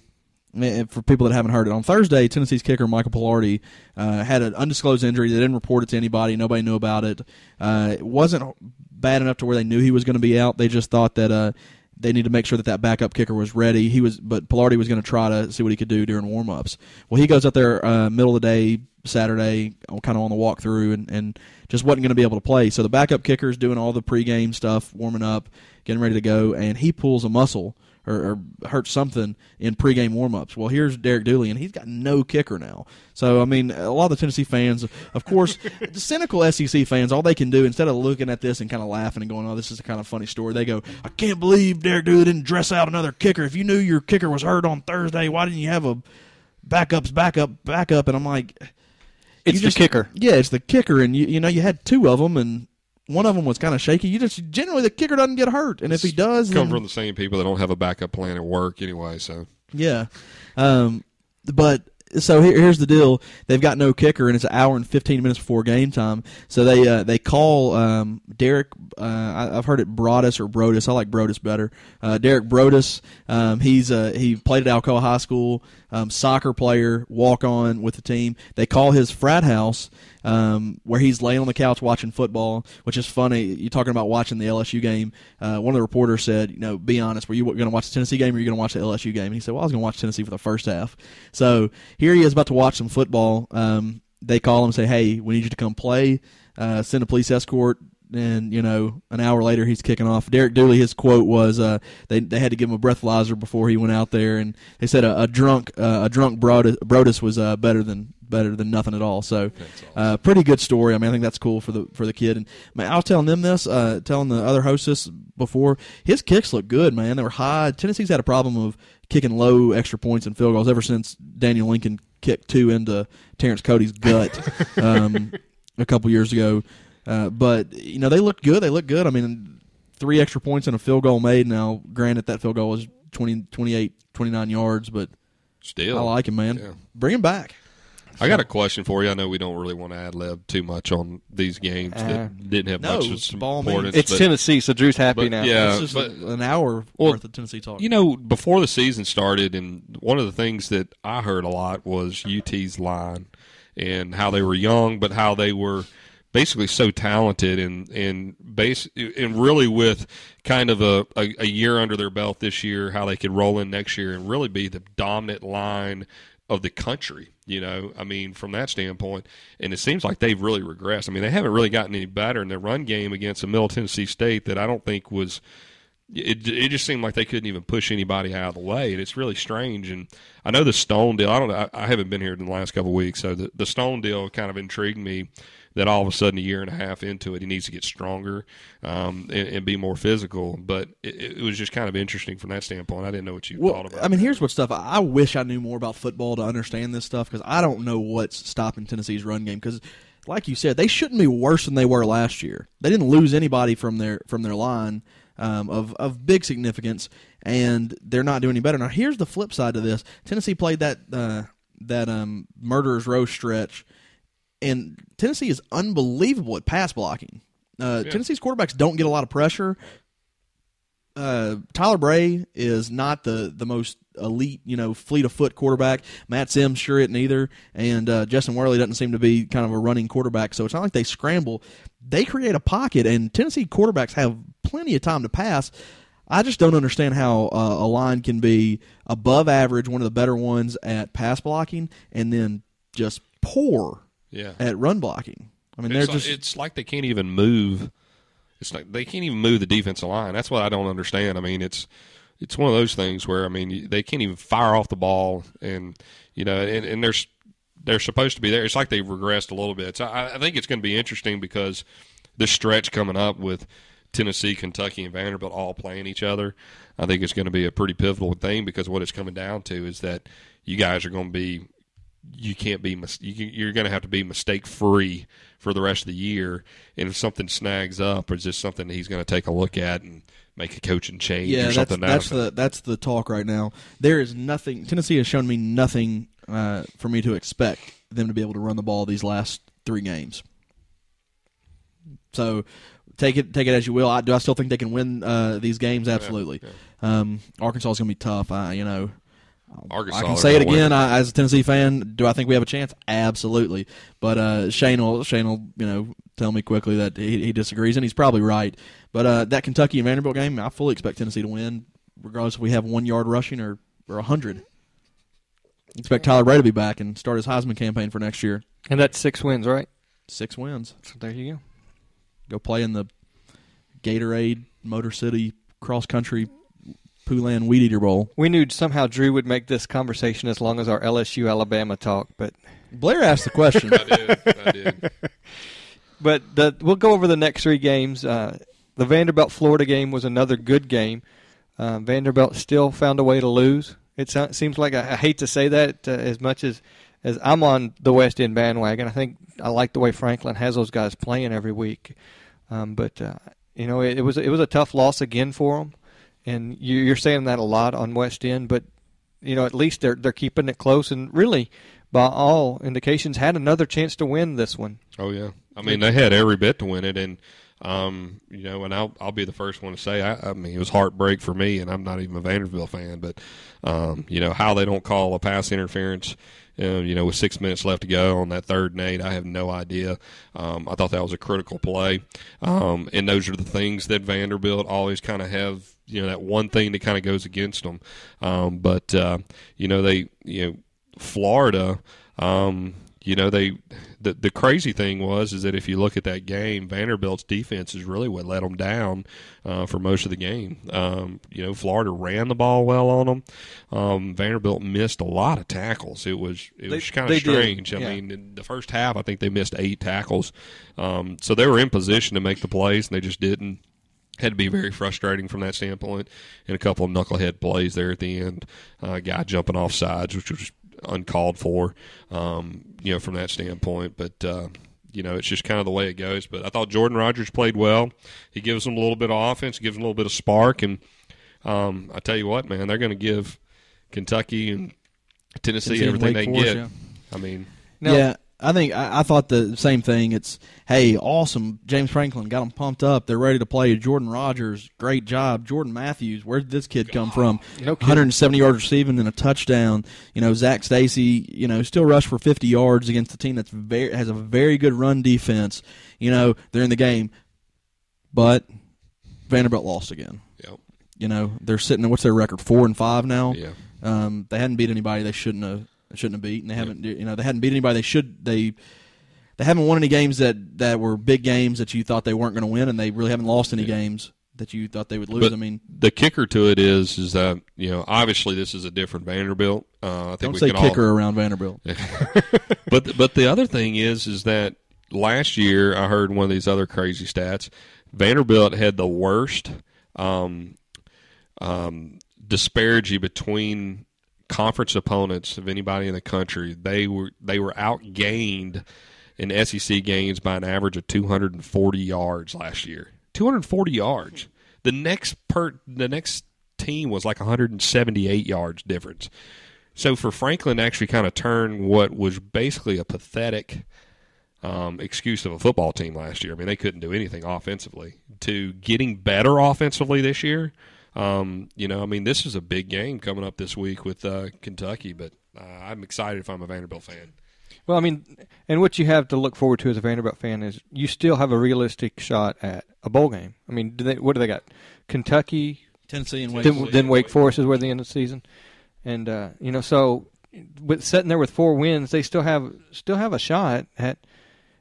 for people that haven't heard it, on Thursday, Tennessee's kicker Michael Pilardi had an undisclosed injury. They didn't report it to anybody. Nobody knew about it. It wasn't bad enough to where they knew he was going to be out. They just thought that they need to make sure that backup kicker was ready. But Pilardi was going to try to see what he could do during warm-ups. Well, he goes out there middle of the day, Saturday, kind of on the walkthrough, and just wasn't going to be able to play. So the backup kicker is doing all the pregame stuff, warming up, getting ready to go, and he pulls a muscle or hurts something in pregame warm-ups. Well, here's Derek Dooley, and he's got no kicker now. So, I mean, a lot of the Tennessee fans, of course, the cynical SEC fans, all they can do, instead of looking at this and kind of laughing and going, oh, this is a kind of funny story, they go, I can't believe Derek Dooley didn't dress out another kicker. If you knew your kicker was hurt on Thursday, why didn't you have a backup? And I'm like, it's the kicker. Yeah, it's the kicker, and you had 2 of them, and one of them was kind of shaky. Generally the kicker doesn't get hurt, and if he does, come from the same people that don't have a backup plan at work anyway. So yeah, but so here's the deal: they've got no kicker, and it's an hour and 15 minutes before game time. So they call Derek. I've heard it Broadus or Brodus. I like Brodus better. Derek Brodus. He played at Alcoa High School. Soccer player, walk on with the team. They call his frat house where he's laying on the couch watching football, which is funny. You're talking about watching the LSU game. One of the reporters said, be honest, were you going to watch the Tennessee game or were you going to watch the LSU game? And he said, well, I was going to watch Tennessee for the first half. So here he is about to watch some football. They call him and say, hey, we need you to come play. Send a police escort. And, an hour later he's kicking off. Derek Dooley, his quote was they had to give him a breathalyzer before he went out there, and they said a drunk Brodus was better than nothing at all. So awesome. Pretty good story. I mean, I think that's cool for the kid. And man, I was telling them this, telling the other hosts this before. His kicks look good, man. They were high. Tennessee's had a problem of kicking low extra points and field goals ever since Daniel Lincoln kicked 2 into Terrence Cody's gut a couple years ago. But they look good. They look good. I mean, 3 extra points and a field goal made. Now, granted, that field goal was 28, 29 yards, but still, I like him, man. Yeah. Bring him back. I got a question for you. I know we don't really want to ad-lib too much on these games that didn't have much importance. It's Tennessee, so Drew's happy now. Yeah, it's just an hour worth of Tennessee talk. Before the season started, and one of the things that I heard a lot was UT's line and how they were young, but how they were basically so talented and really with kind of a year under their belt this year, how they could roll in next year and really be the dominant line of the country, I mean, from that standpoint. And it seems like they've really regressed. I mean, they haven't really gotten any better in their run game against a Middle Tennessee State that I don't think was it just seemed like they couldn't even push anybody out of the way, and it's really strange. And I know the Stone deal, I haven't been here in the last couple of weeks, so the Stone deal kind of intrigued me, that all of a sudden a year and a half into it, he needs to get stronger and be more physical. But it was just kind of interesting from that standpoint. I didn't know what you thought about it. I mean, here's what stuff. I wish I knew more about football to understand this stuff, because I don't know what's stopping Tennessee's run game. Because, like you said, they shouldn't be worse than they were last year. They didn't lose anybody from their line of big significance, and they're not doing any better. Now, here's the flip side to this. Tennessee played that Murderer's Row stretch, and Tennessee is unbelievable at pass blocking. Tennessee's quarterbacks don't get a lot of pressure. Tyler Bray is not the most elite, fleet of foot quarterback. Matt Sims sure isn't either, and Justin Worley doesn't seem to be kind of a running quarterback. So it's not like they scramble. They create a pocket, and Tennessee quarterbacks have plenty of time to pass. I just don't understand how a line can be above average, one of the better ones at pass blocking, and then just poor at run blocking. I mean, it's like they can't even move. It's like they can't even move the defensive line. That's what I don't understand. I mean, it's one of those things where, I mean, they can't even fire off the ball, and and they're supposed to be there. It's like they've regressed a little bit. So I think it's going to be interesting because this stretch coming up with Tennessee, Kentucky, and Vanderbilt all playing each other, I think it's going to be a pretty pivotal thing, because what it's coming down to is that you guys are going to be you're going to have to be mistake free for the rest of the year, and if something snags up, or is this something that he's going to take a look at and make a coaching change or something? That's the talk right now. There is nothing. Tennessee has shown me nothing for me to expect them to be able to run the ball these last 3 games. So take it as you will. Do I still think they can win these games? Absolutely. Yeah. Arkansas is going to be tough. Arkansas, I can say it again. As a Tennessee fan, do I think we have a chance? Absolutely. But Shane will tell me quickly that he disagrees, and he's probably right. But that Kentucky and Vanderbilt game, I fully expect Tennessee to win, regardless if we have 1 yard rushing or 100. Expect Tyler Ray to be back and start his Heisman campaign for next year. And that's 6 wins, right? 6 wins. So there you go. Go play in the Gatorade Motor City Cross Country Poulan Weed Eater Bowl. We knew somehow Drew would make this conversation as long as our LSU Alabama talk, but Blair asked the question. I did. But we'll go over the next 3 games. The Vanderbilt Florida game was another good game. Vanderbilt still found a way to lose. It seems like, I hate to say that, as much as I'm on the West End bandwagon. I think I like the way Franklin has those guys playing every week. But it was a tough loss again for them. And you're saying that a lot on West End, but at least they're keeping it close, and really, by all indications, had another chance to win this one. Oh yeah, I mean they had every bit to win it, and and I'll be the first one to say, I mean it was heartbreak for me, and I'm not even a Vanderbilt fan, but how they don't call a pass interference. With 6 minutes left to go on that 3rd and 8, I have no idea. I thought that was a critical play. And those are the things that Vanderbilt always kind of have, that one thing that kind of goes against them. Florida, the crazy thing is that if you look at that game, Vanderbilt's defense is really what let them down for most of the game. Florida ran the ball well on them. Vanderbilt missed a lot of tackles. It was kind of strange. Yeah. I mean, in the first half, I think they missed 8 tackles. So they were in position to make the plays, and they just didn't. Had to be very frustrating from that standpoint. And a couple of knucklehead plays there at the end. A guy jumping off sides, which was uncalled for, from that standpoint. But, it's just kind of the way it goes. But I thought Jordan Rogers played well. He gives them a little bit of offense, gives them a little bit of spark. And I tell you what, man, they're going to give Kentucky and Tennessee everything they can get. Yeah. I mean. Yeah. I thought the same thing. It's, hey, awesome. James Franklin got them pumped up. They're ready to play. Jordan Rogers, great job. Jordan Matthews, where did this kid come from? No 170 yards receiving and a touchdown. Zach Stacy, still rushed for 50 yards against a team that has a very good run defense. They're in the game. But Vanderbilt lost again. Yep. They're sitting, what's their record, 4-5 now? Yeah. They hadn't beat anybody they shouldn't have beat, and they haven't. They hadn't beat anybody they haven't won any games that were big games that you thought they weren't going to win, and they really haven't lost any games that you thought they would lose. But I mean, the kicker to it is that obviously this is a different Vanderbilt. I think don't we say can kicker around Vanderbilt. But the other thing is that last year I heard one of these other crazy stats. Vanderbilt had the worst disparity between conference opponents of anybody in the country. They were outgained in SEC games by an average of 240 yards last year. 240 yards. The next team was like 178 yards difference. So for Franklin to actually kind of turn what was basically a pathetic excuse of a football team last year, I mean they couldn't do anything offensively, to getting better offensively this year. This is a big game coming up this week with Kentucky, but I'm excited if I'm a Vanderbilt fan. Well, I mean, and what you have to look forward to as a Vanderbilt fan is you still have a realistic shot at a bowl game. I mean, what do they got? Kentucky, Tennessee and Wake then Wake Forest is where the end of the season, and so with sitting there with 4 wins, they still have a shot at.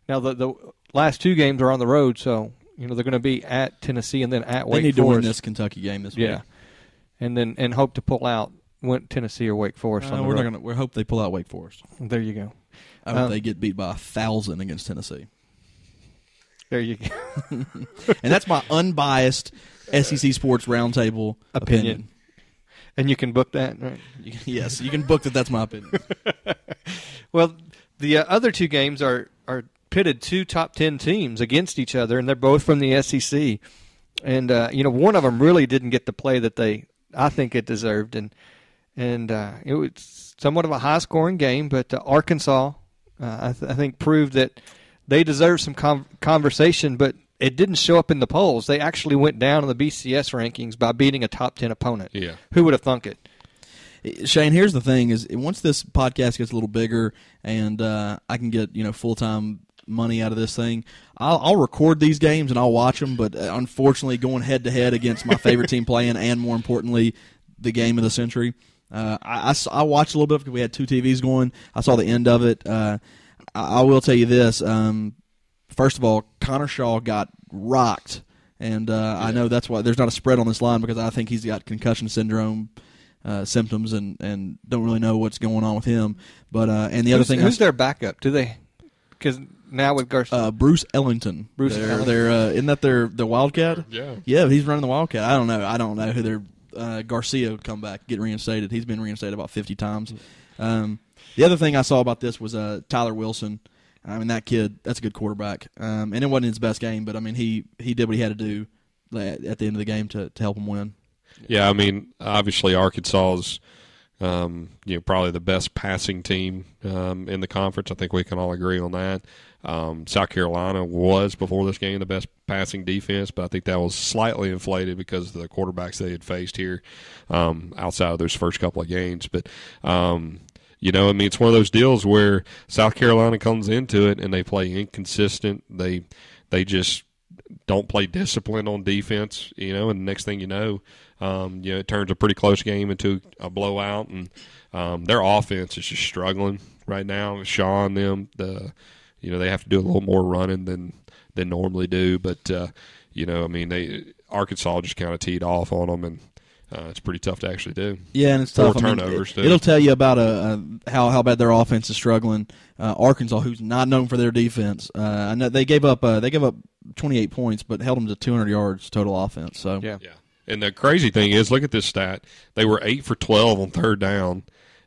Now the last 2 games are on the road, so they're going to be at Tennessee and then at Wake Forest. They need to win this Kentucky game this week. Yeah, and hope to pull out Tennessee or Wake Forest. On the road. We hope they pull out Wake Forest. There you go. I hope they get beat by 1,000 against Tennessee. There you go. And that's my unbiased SEC Sports Roundtable opinion. And you can book that, right? Yes, you can book that. That's my opinion. Well, the other 2 games are pitted 2 top 10 teams against each other, and they're both from the SEC. And one of them really didn't get the play that I think it deserved, and it was somewhat of a high-scoring game. But Arkansas, I think, proved that they deserve some conversation, but it didn't show up in the polls. They actually went down in the BCS rankings by beating a top 10 opponent. Yeah, who would have thunk it? Shane, here's the thing: is once this podcast gets a little bigger and I can get full-time money out of this thing, I'll record these games and I'll watch them. But unfortunately, going head-to-head against my favorite team playing, and more importantly, the game of the century, I watched a little bit because we had 2 TVs going. I saw the end of it. I will tell you this. First of all, Connor Shaw got rocked, and I know that's why there's not a spread on this line, because I think he's got concussion syndrome symptoms and don't really know what's going on with him. But and the other thing, who's their backup? Do they? Because now with Garcia, Bruce Ellington. They're isn't that the Wildcat? Yeah, he's running the Wildcat. I don't know who their Garcia would come back, get reinstated. He's been reinstated about 50 times. The other thing I saw about this was Tyler Wilson. I mean, that kid, that's a good quarterback. And it wasn't his best game, but I mean, he did what he had to do at the end of the game to help him win. Yeah, I mean, obviously Arkansas is probably the best passing team in the conference. I think we can all agree on that. South Carolina was, before this game, the best passing defense, but I think that was slightly inflated because of the quarterbacks they had faced here outside of those first couple of games. But it's one of those deals where South Carolina comes into it and they play inconsistent. They just don't play discipline on defense, and the next thing you know, it turns a pretty close game into a blowout, and their offense is just struggling right now. Sean, they have to do a little more running than normally do, but Arkansas just kind of teed off on them, and it's pretty tough to actually do. Yeah, and it's tough. 4 turnovers. Too. It'll tell you about how bad their offense is struggling. Arkansas, who's not known for their defense, I know they gave up 28 points, but held them to 200 yards total offense. So yeah. And the crazy thing is, look at this stat. They were 8 for 12 on third down,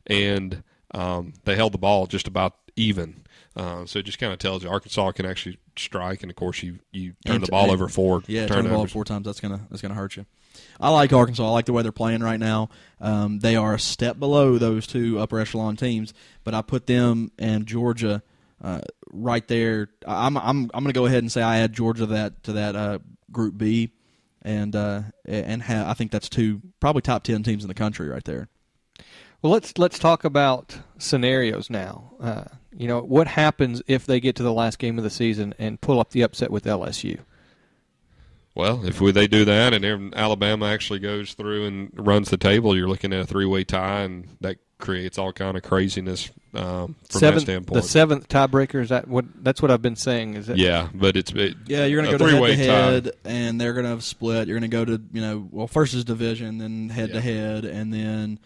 and they held the ball just about even. So it just kind of tells you Arkansas can actually strike, and of course you turn the ball over 4. Yeah, turn the ball over 4 times. That's gonna hurt you. I like Arkansas. I like the way they're playing right now. They are a step below those 2 upper echelon teams, but I put them and Georgia right there. I'm going to go ahead and say I add Georgia to that Group B, and I think that's 2 probably top 10 teams in the country right there. Well, let's talk about scenarios now. What happens if they get to the last game of the season and pull up the upset with LSU? Well, if they do that and Alabama actually goes through and runs the table, you're looking at a 3-way tie, and that creates all kind of craziness from that standpoint. The 7th tiebreaker, is that that's what I've been saying? Is it? Yeah, but you're going to go to head-to-head, and they're going to split. You're going to go to first is division, then head-to-head, and then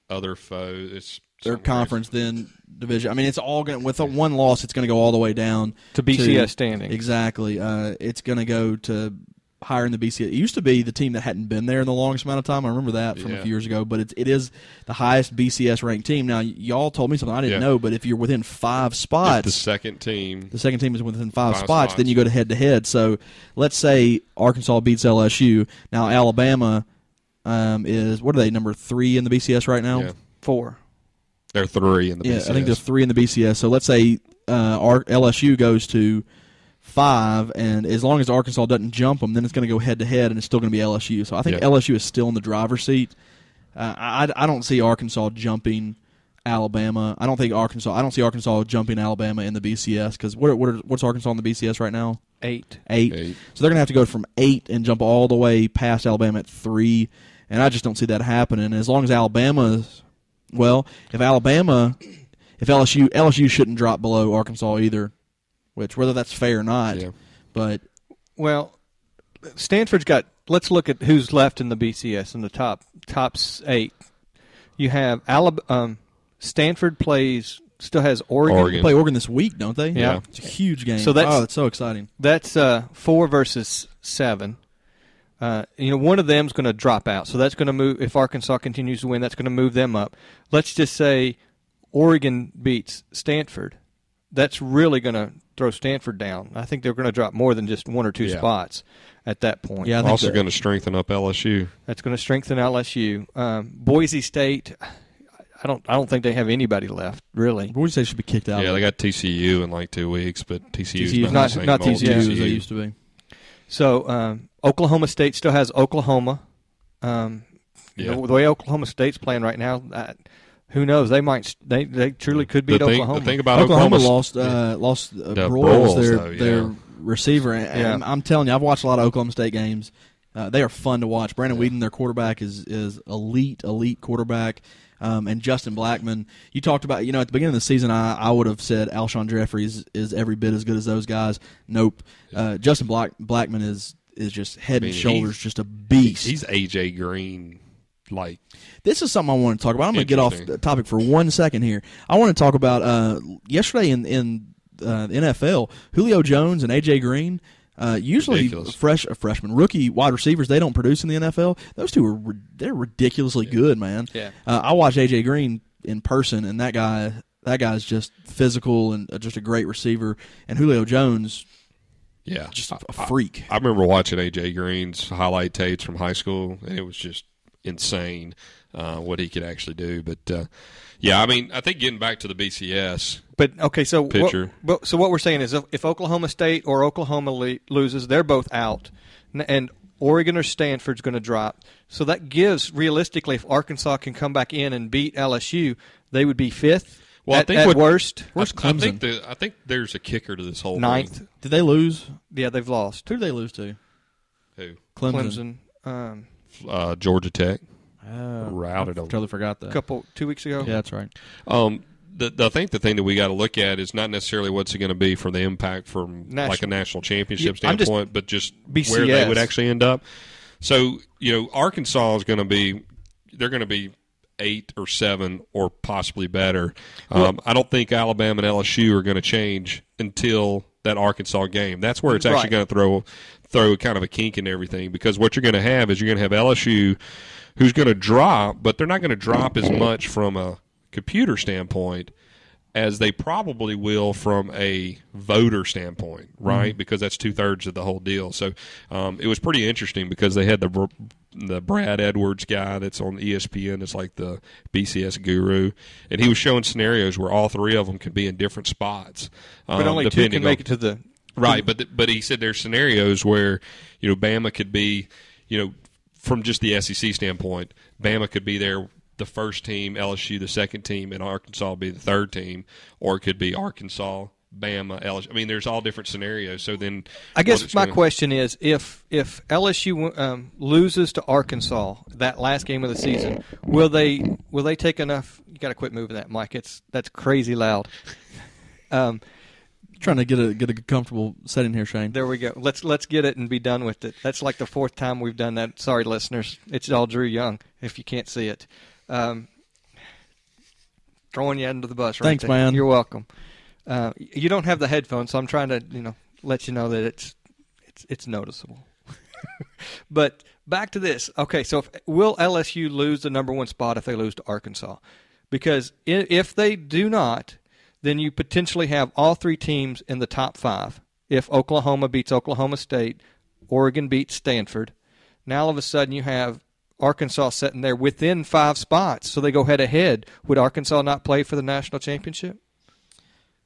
other foes. Their conference, then division. I mean, it's all going with one loss. It's going to go all the way down to BCS standing. Exactly. It's going to go to higher in the BCS. It used to be the team that hadn't been there in the longest amount of time. I remember that from a few years ago. But it is the highest BCS ranked team. Now, y'all told me something I didn't know. But if you're within 5 spots, the second team is within 5 spots. Then you go to head to head. So let's say Arkansas beats LSU. Now Alabama is, what are they, number 3 in the BCS right now? Yeah. 4. They're 3 in the BCS. Yeah, I think there's 3 in the BCS. So let's say LSU goes to 5, and as long as Arkansas doesn't jump them, then it's going to go head-to-head, and it's still going to be LSU. So I think LSU is still in the driver's seat. I don't see Arkansas jumping Alabama. I don't think Arkansas. I don't see Arkansas jumping Alabama in the BCS because what's Arkansas in the BCS right now? 8. 8. So they're going to have to go from 8 and jump all the way past Alabama at 3, and I just don't see that happening. As long as Alabama's, well, if LSU shouldn't drop below Arkansas either, which whether that's fair or not, but well, Stanford's got. Let's look at who's left in the BCS in the top 8. You have Stanford still has Oregon. They play Oregon this week, don't they? Yeah. It's a huge game. So that's so exciting. That's 4 versus 7. One of them's going to drop out, so that's going to move. If Arkansas continues to win, that's going to move them up. Let's just say Oregon beats Stanford. That's really going to throw Stanford down. I think they're going to drop more than just 1 or 2 spots at that point. Yeah, also going to strengthen up LSU. That's going to strengthen LSU. Boise State, I don't think they have anybody left really. Boise State should be kicked out. Yeah, they got TCU in like 2 weeks, but TCU's not TCU as they used to be. So Oklahoma State still has Oklahoma. The way Oklahoma State's playing right now, who knows? They truly could beat Oklahoma. The thing about Oklahoma lost Broyles, their receiver. And Yeah. I'm telling you, I've watched a lot of Oklahoma State games. They are fun to watch. Brandon Whedon, their quarterback, is elite quarterback. And Justin Blackman, you talked about, at the beginning of the season, I would have said Alshon Jeffrey is every bit as good as those guys. Nope. Justin Blackman is just head and shoulders, just a beast. He's A.J. Green. This is something I want to talk about. I'm going to get off the topic for 1 second here. I want to talk about yesterday in the NFL, Julio Jones and A.J. Green. Usually freshman, rookie wide receivers, they don't produce in the NFL. Those two they're ridiculously good, man. Yeah. I watched A.J. Green in person, and that guy's just physical and just a great receiver. And Julio Jones, just a freak. I remember watching A.J. Green's highlight tapes from high school, and it was just insane what he could actually do. But I think getting back to the BCS. But okay, so picture. So what we're saying is, if Oklahoma State or Oklahoma loses, they're both out, and Oregon or Stanford's going to drop. So that gives, realistically, if Arkansas can come back in and beat LSU, they would be 5th. Well, at worst. Where's Clemson? I think there's a kicker to this whole 9th. thing. Did they lose? Yeah, they've lost. Who did they lose to? Who? Clemson. Georgia Tech. Routed them. Totally forgot that. 2 weeks ago. Yeah, that's right. I think the thing that we got to look at is not necessarily what's it going to be from the impact from like a national championship standpoint, but just BCS. Where they would actually end up. So, Arkansas is going to be – they're going to be 8 or 7 or possibly better. I don't think Alabama and LSU are going to change until that Arkansas game. That's where it's actually going to throw kind of a kink in everything, because what you're going to have is you're going to have LSU who's going to drop, but they're not going to drop as much from a computer standpoint as they probably will from a voter standpoint, right? Mm-hmm. Because that's 2/3 of the whole deal. So it was pretty interesting because they had the Brad Edwards guy that's on ESPN. It's like the BCS guru, and he was showing scenarios where all 3 of them could be in different spots. But only 2 can make it to the right. But he said there's scenarios where Bama could be, from just the SEC standpoint, Bama could be there, the first team, LSU the second team, and Arkansas be the third team, or it could be Arkansas, Bama, LSU. I mean, there's all different scenarios. So then, I guess my question is, if LSU loses to Arkansas that last game of the season, will they take enough? You got to quit moving that mic. That's crazy loud. Trying to get a comfortable setting here, Shane. There we go. Let's get it and be done with it. That's like the 4th time we've done that. Sorry, listeners. It's all Drew Young, if you can't see it. Throwing you under the bus right Thanks, there. man. You're welcome. You don't have the headphones, so I'm trying to let you know that it's noticeable. But back to this. Okay, so will LSU lose the number 1 spot if they lose to Arkansas? Because if they do not, then you potentially have all 3 teams in the top 5. If Oklahoma beats Oklahoma State, Oregon beats Stanford, now all of a sudden you have Arkansas sitting there within 5 spots, so they go head-to-head. Would Arkansas not play for the national championship?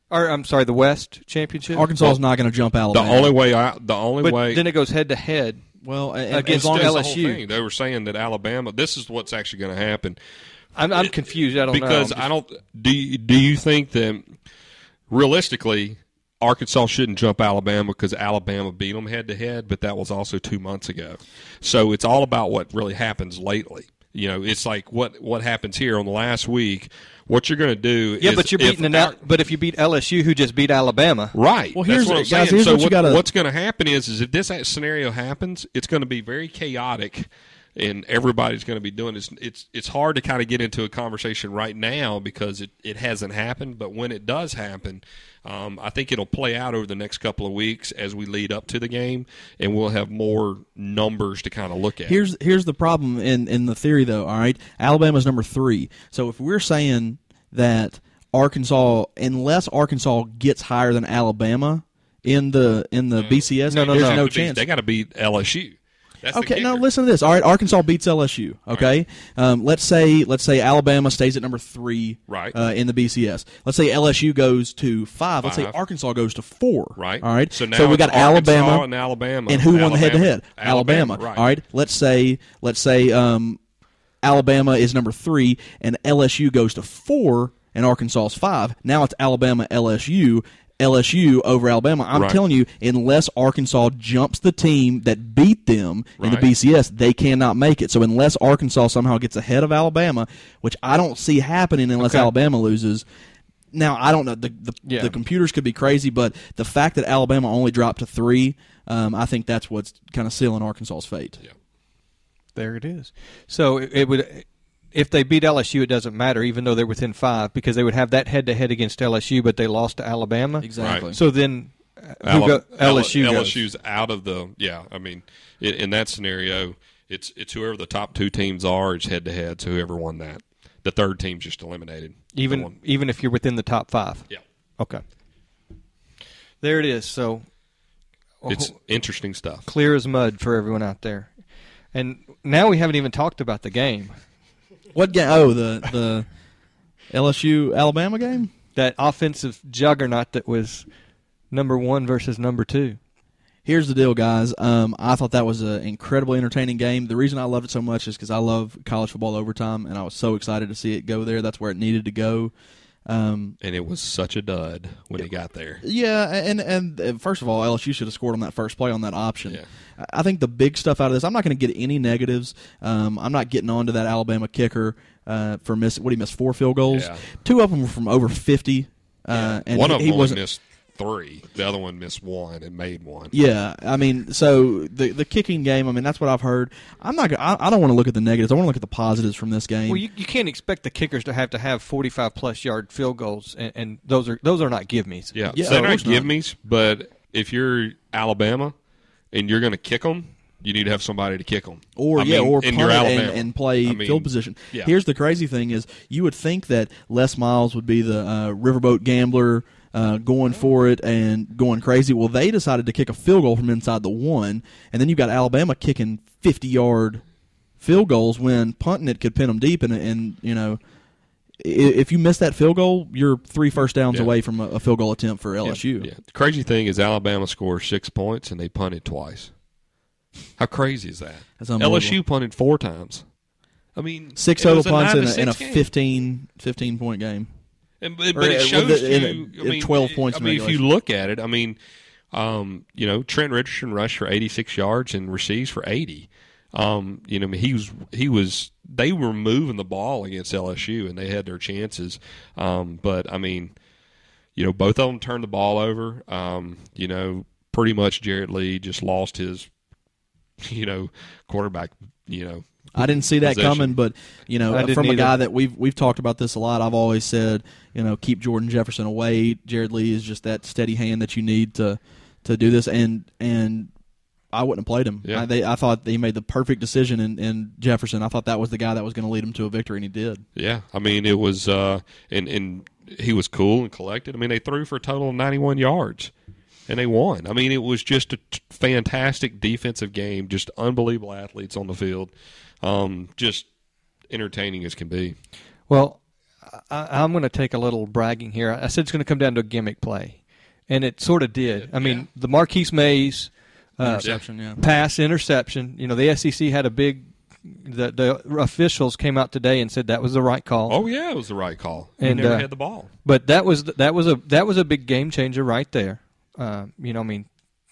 Or, I'm sorry, the West championship? Arkansas is not going to jump Alabama. The only way. Then it goes head-to-head. Well, against as long as LSU. They were saying that Alabama, this is what's actually going to happen. I'm confused. I don't because know. I don't. Do you think that realistically Arkansas shouldn't jump Alabama because Alabama beat them head to head, but that was also 2 months ago. So it's all about what really happens lately. It's like what happens here on the last week. What you're going to do is but you're beating but if you beat LSU, who just beat Alabama, right? Well, that's what I'm saying. Here's so what what's going to happen is if this scenario happens, it's going to be very chaotic. And everybody's going to be doing this. It's hard to kind of get into a conversation right now because it hasn't happened. But when it does happen, I think it'll play out over the next couple of weeks as we lead up to the game, and we'll have more numbers to kind of look at. Here's the problem in the theory, though. All right, Alabama's number 3. So if we're saying that Arkansas, unless Arkansas gets higher than Alabama in the BCS, there's no chance. They got to beat LSU. That's okay, now listen to this. All right, Arkansas beats LSU. Okay, right. Let's say Alabama stays at number 3, right, in the BCS. Let's say LSU goes to 5. Let's say Arkansas goes to 4. Right. All right. So now we got Alabama and Alabama, and who won the head-to-head? Alabama. Right. All right. Let's say Alabama is number 3 and LSU goes to 4 and Arkansas is 5. Now it's Alabama LSU over Alabama. I'm telling you, unless Arkansas jumps the team that beat them in the BCS, they cannot make it. So unless Arkansas somehow gets ahead of Alabama, which I don't see happening unless Alabama loses. Now, I don't know. The computers could be crazy, but the fact that Alabama only dropped to 3, I think that's what's kind of sealing Arkansas's fate. Yeah. There it is. So it would... If they beat LSU, it doesn't matter, even though they're within 5, because they would have that head-to-head against LSU, but they lost to Alabama. Exactly. So then LSU's out of the in that scenario, it's whoever the top 2 teams are, it's head-to-head, so whoever won that. The third team's just eliminated. Even if you're within the top 5? Yeah. Okay. There it is. So it's interesting stuff. Clear as mud for everyone out there. And now we haven't even talked about the game. What game? Oh, the LSU Alabama game? That offensive juggernaut that was number 1 versus number 2. Here's the deal, guys. I thought that was an incredibly entertaining game. The reason I loved it so much is because I love college football overtime, and I was so excited to see it go there. That's where it needed to go. And it was such a dud when it got there. Yeah, and first of all, LSU should have scored on that first play on that option. Yeah. I think the big stuff out of this, I'm not going to get any negatives. I'm not getting on to that Alabama kicker for he missed 4 field goals. Yeah. 2 of them were from over 50. And one of them wasn't missed 3. The other one missed 1 and made 1. Yeah, I mean, so the kicking game, I mean, that's what I've heard. I don't want to look at the negatives. I want to look at the positives from this game. Well, you can't expect the kickers to have 45-plus yard field goals, and those are not give-me's. Yeah they're not give-me's, but if you're Alabama and you're going to kick them, you need to have somebody to kick them. Or punt it and play field position. Yeah. Here's the crazy thing is you would think that Les Miles would be the riverboat gambler, going for it and going crazy. Well, they decided to kick a field goal from inside the 1, and then you've got Alabama kicking 50-yard field goals when punting it could pin them deep. And if you miss that field goal, you're 3 first downs away from a field goal attempt for LSU. Yeah. The crazy thing is Alabama scores 6 points, and they punted twice. How crazy is that? That's unbelievable. LSU punted 4 times. I mean, 6 total punts in a 15-point game. But it shows you 12 points. I mean, if you look at it, I mean, Trent Richardson rushed for 86 yards and received for 80. He was. They were moving the ball against LSU, and they had their chances. But I mean, both of them turned the ball over. Pretty much Jarrett Lee just lost his, quarterback. I didn't see that coming, but from a guy that we've talked about this a lot, I've always said, keep Jordan Jefferson away. Jared Lee is just that steady hand that you need to do this, and I wouldn't have played him. Yeah. I thought he made the perfect decision in Jefferson. I thought that was the guy that was going to lead him to a victory, and he did. Yeah, I mean it was, and he was cool and collected. I mean they threw for a total of 91 yards. And they won. I mean, it was just a fantastic defensive game, just unbelievable athletes on the field, just entertaining as can be. Well, I'm going to take a little bragging here. I said it's going to come down to a gimmick play, and it sort of did. I mean, the Marquise Mays interception. pass interception. The SEC had a big the officials came out today and said that was the right call. Oh yeah, it was the right call. He And, never had the ball. But that was a big game changer right there.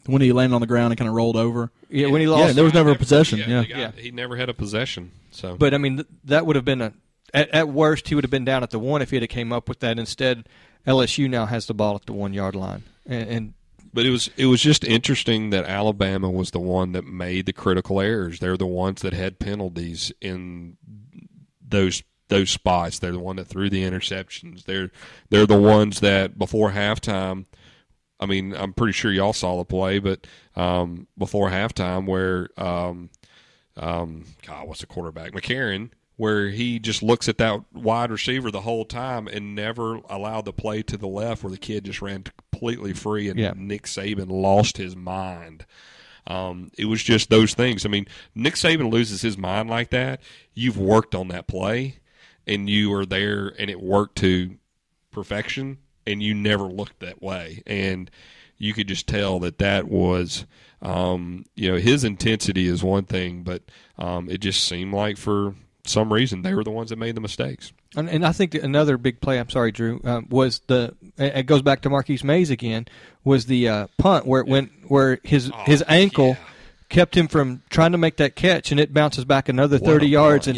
When he landed on the ground and kind of rolled over. Yeah, when he lost. Yeah, there was never a possession. He never had a possession. So, But I mean, that would have been at worst he would have been down at the 1 if he had came up with that. Instead, LSU now has the ball at the 1 yard line, But it was just interesting that Alabama was the one that made the critical errors. They're the ones that had penalties in those spots. They're the one that threw the interceptions. They're the ones that before halftime. I mean, I'm pretty sure y'all saw the play, but before halftime, where what's the quarterback, McCarron, where he just looks at that wide receiver the whole time and never allowed the play to the left, where the kid just ran completely free, and Nick Saban lost his mind. It was just those things. I mean, Nick Saban loses his mind like that. You've worked on that play, and you were there, and it worked to perfection, and you never looked that way. And you could just tell that was, his intensity is one thing, but it just seemed like for some reason they were the ones that made the mistakes. And I think that another big play, I'm sorry, Drew, was it goes back to Marquise Mays again, was the punt where it went, where his ankle kept him from trying to make that catch, and it bounces back another 30 yards and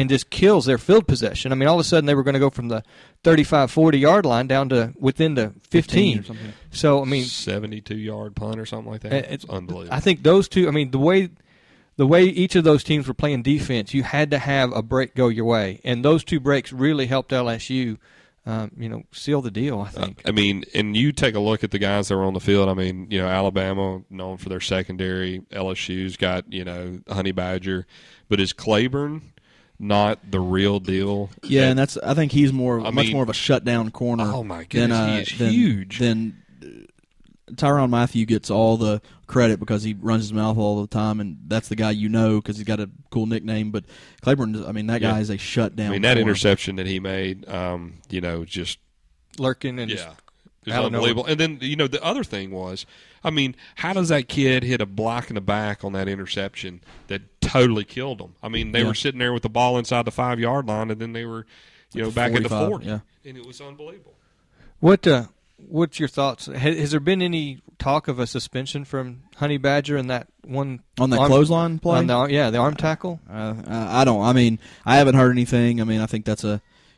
just kills their field possession. I mean, all of a sudden they were going to go from the 35, 40-yard line down to within the 15. or something. So, I mean, 72-yard punt or something like that. It's unbelievable. I think those two, I mean, the way each of those teams were playing defense, you had to have a break go your way. And those two breaks really helped LSU, seal the deal, I think. I mean, and you take a look at the guys that were on the field. I mean, Alabama, known for their secondary. LSU's got, Honey Badger. But is Claiborne not the real deal? Yeah, and I think he's much more of a shutdown corner. Oh, my goodness, he is huge. Then Tyrann Mathieu gets all the credit because he runs his mouth all the time, and that's the guy because he's got a cool nickname. But Claiborne, I mean, that guy is a shutdown. I mean, that interception that he made, just lurking and it was unbelievable. And then the other thing was, I mean, how does that kid hit a block in the back on that interception that totally killed him? I mean, they were sitting there with the ball inside the 5-yard line, and then they were, back at the 40, and it was unbelievable. What's your thoughts? Has there been any talk of a suspension from Honey Badger in that one on that clothesline play? The arm tackle. I don't. I mean, I haven't heard anything. I mean, I think that's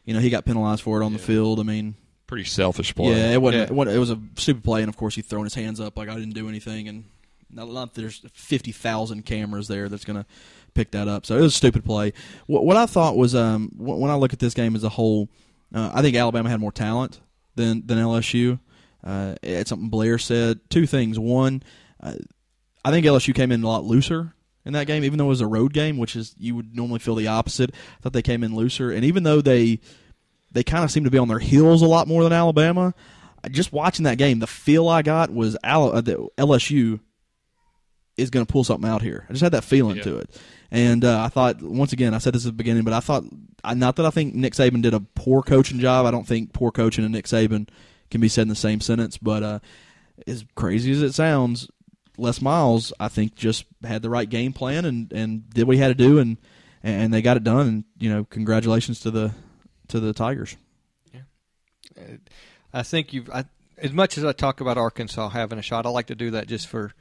he got penalized for it on the field. I mean, pretty selfish play. Yeah, it wasn't. It was a stupid play, and of course, he's throwing his hands up like I didn't do anything, and not that there's 50,000 cameras there that's going to pick that up. So it was a stupid play. What I thought was, when I look at this game as a whole, I think Alabama had more talent than LSU. It's something Blair said. Two things. One, I think LSU came in a lot looser in that game, even though it was a road game, which is you would normally feel the opposite. I thought they came in looser, and even though they kind of seemed to be on their heels a lot more than Alabama, just watching that game, the feel I got was that LSU is going to pull something out here. I just had that feeling to it. And I thought, once again, I said this at the beginning, but I thought, not that I think Nick Saban did a poor coaching job. I don't think poor coaching and Nick Saban can be said in the same sentence. But as crazy as it sounds, Les Miles, I think, just had the right game plan and did what he had to do, and they got it done. And congratulations to the Tigers. Yeah, I think as much as I talk about Arkansas having a shot, I like to do that just for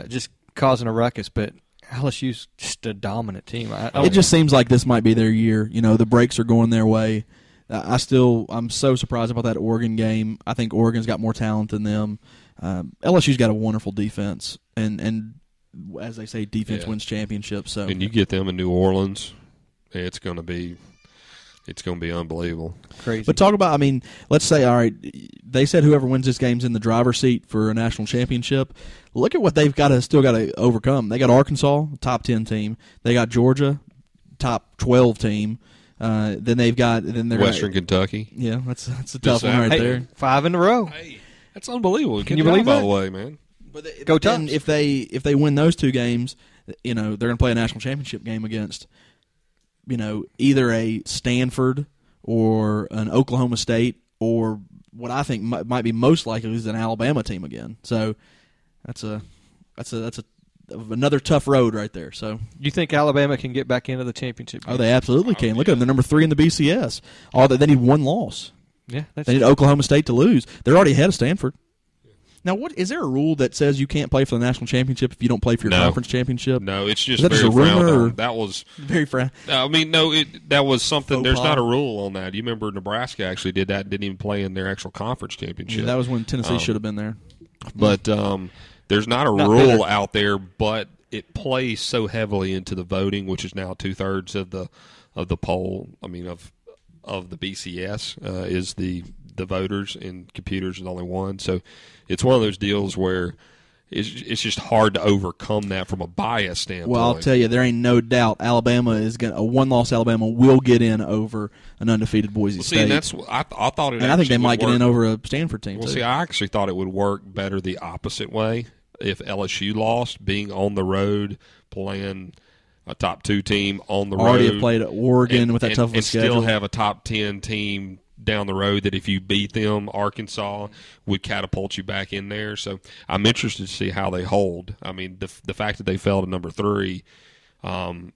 just causing a ruckus, but LSU's just a dominant team. It just seems like this might be their year. The breaks are going their way. I'm so surprised about that Oregon game. I think Oregon's got more talent than them. LSU's got a wonderful defense, and as they say, defense wins championships. So, and you get them in New Orleans, it's going to be unbelievable. Crazy. But talk about, let's say, all right, they said whoever wins this game's in the driver's seat for a national championship. Look at what they've still got to overcome. They got Arkansas, top 10 team. They got Georgia, top 12 team. Then they've got Western Kentucky. Yeah, that's a tough one right there. 5 in a row. Hey, that's unbelievable. Can you believe that? By the way, man. But Go Tufts. If they win those two games, they're going to play a national championship game against either a Stanford or an Oklahoma State, or what I think might be most likely is an Alabama team again. So that's a another tough road right there. So you think Alabama can get back into the championship game? they absolutely can. Look at them; they're number 3 in the BCS. They need one loss. Yeah, they need Oklahoma State to lose. They're already ahead of Stanford. Now, is there a rule that says you can't play for the national championship if you don't play for your conference championship? No, it's just very frowned on. Or? That was very frowned. I mean, no, that was something. There's not a rule on that. You remember Nebraska actually did that and didn't even play in their actual conference championship. Yeah, that was when Tennessee should have been there. But there's not a rule out there, but it plays so heavily into the voting, which is now 2/3 of the poll. I mean, of the BCS is the voters, and computers is only one. So it's one of those deals where it's just hard to overcome that from a bias standpoint. Well, I'll tell you, there ain't no doubt Alabama is going. A one-loss Alabama will get in over an undefeated Boise State. And that's I thought it. And I think they might get in over a Stanford team. Well, too. see, I actually thought it would work better the opposite way. If LSU lost, being on the road, playing a top 2 team on the road, already have played at Oregon with that tough of a schedule, still have a top 10 team down the road that if you beat them, Arkansas would catapult you back in there. So I'm interested to see how they hold. I mean, the fact that they fell to number 3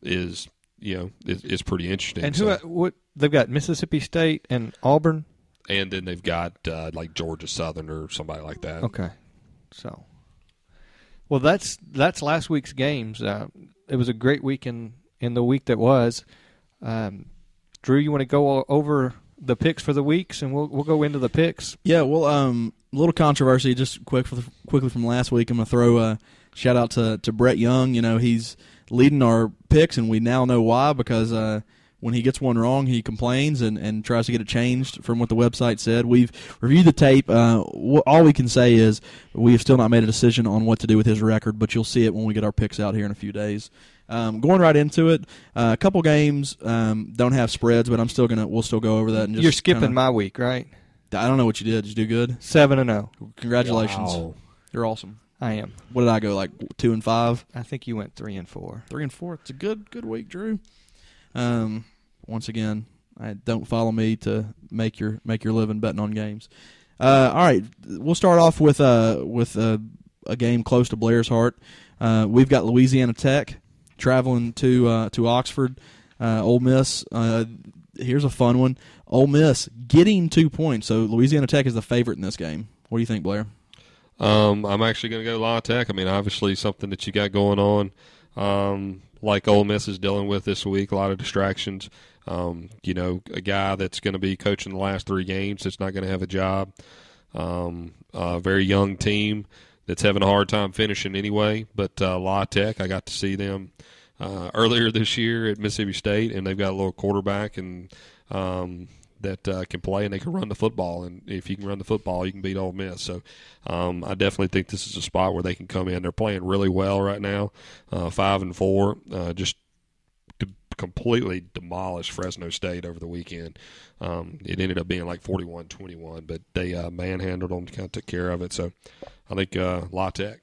is pretty interesting. And what they've got Mississippi State and Auburn, and then they've got like Georgia Southern or somebody like that. Okay, so well that's last week's games. It was a great week in the week that was. Drew, you want to go over the picks for the weeks, and we'll go into the picks. Yeah, well, a little controversy, just quickly from last week. I'm going to throw a shout out to Brett Young. He's leading our picks, and we now know why, because when he gets one wrong, he complains and tries to get it changed from what the website said. We've reviewed the tape. All we can say is we have still not made a decision on what to do with his record, but you'll see it when we get our picks out here in a few days. Going right into it, a couple games don't have spreads, but we'll still go over that. And just You're skipping my week, right? I don't know what you did. Did you do good? 7-0. Congratulations. Wow. You're awesome. I am. What did I go, like 2-5? I think you went 3-4. 3-4. It's a good week, Drew. Once again, don't follow me to make your living betting on games. All right, we'll start off with a game close to Blair's heart. We've got Louisiana Tech traveling to Oxford. Ole Miss. Here's a fun one. Ole Miss getting 2 points. So Louisiana Tech is the favorite in this game. What do you think, Blair? I'm actually going to go La Tech. I mean, obviously something that you got going on, like Ole Miss is dealing with this week, a lot of distractions. A guy that's going to be coaching the last 3 games that's not going to have a job. A very young team that's having a hard time finishing anyway. But La Tech, I got to see them earlier this year at Mississippi State, and they've got a little quarterback and that can play, and they can run the football. And if you can run the football, you can beat Ole Miss. So I definitely think this is a spot where they can come in. They're playing really well right now, 5-4, just completely demolished Fresno State over the weekend. It ended up being like 41-21, but they manhandled them, kind of took care of it. So I think La Tech.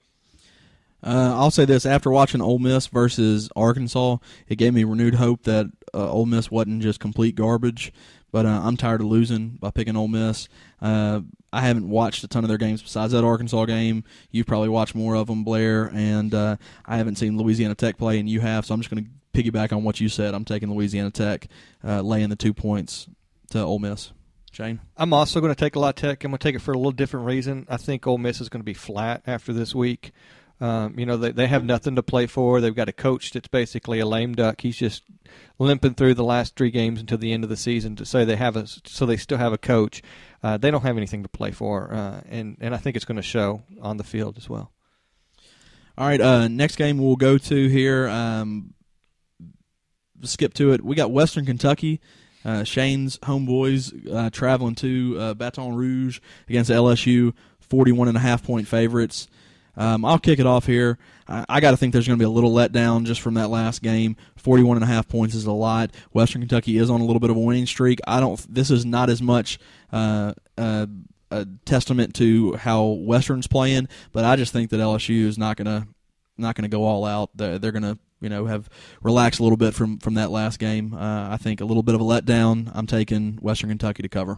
I'll say this. After watching Ole Miss versus Arkansas, it gave me renewed hope that Ole Miss wasn't just complete garbage. But I'm tired of losing by picking Ole Miss. I haven't watched a ton of their games besides that Arkansas game. You've probably watched more of them, Blair, and I haven't seen Louisiana Tech play, and you have, so I'm just going to piggyback on what you said. I'm taking Louisiana Tech, laying the 2 points to Ole Miss. Shane? I'm also going to take La Tech. I'm going to take it for a little different reason. I think Ole Miss is going to be flat after this week. They have nothing to play for. They've got a coach that's basically a lame duck. He's just limping through the last 3 games until the end of the season to say so they still have a coach. They don't have anything to play for, and I think it's going to show on the field as well. All right, next game we'll go to here. Skip to it. We got Western Kentucky. Shane's homeboys traveling to Baton Rouge against LSU, 41.5-point favorites. I'll kick it off here. I got to think there's going to be a little letdown just from that last game. 41.5 points is a lot. Western Kentucky is on a little bit of a winning streak. This is not as much a testament to how Western's playing, but I just think that LSU is not going to go all out. They're going to have relaxed a little bit from that last game. I think a little bit of a letdown. I'm taking Western Kentucky to cover.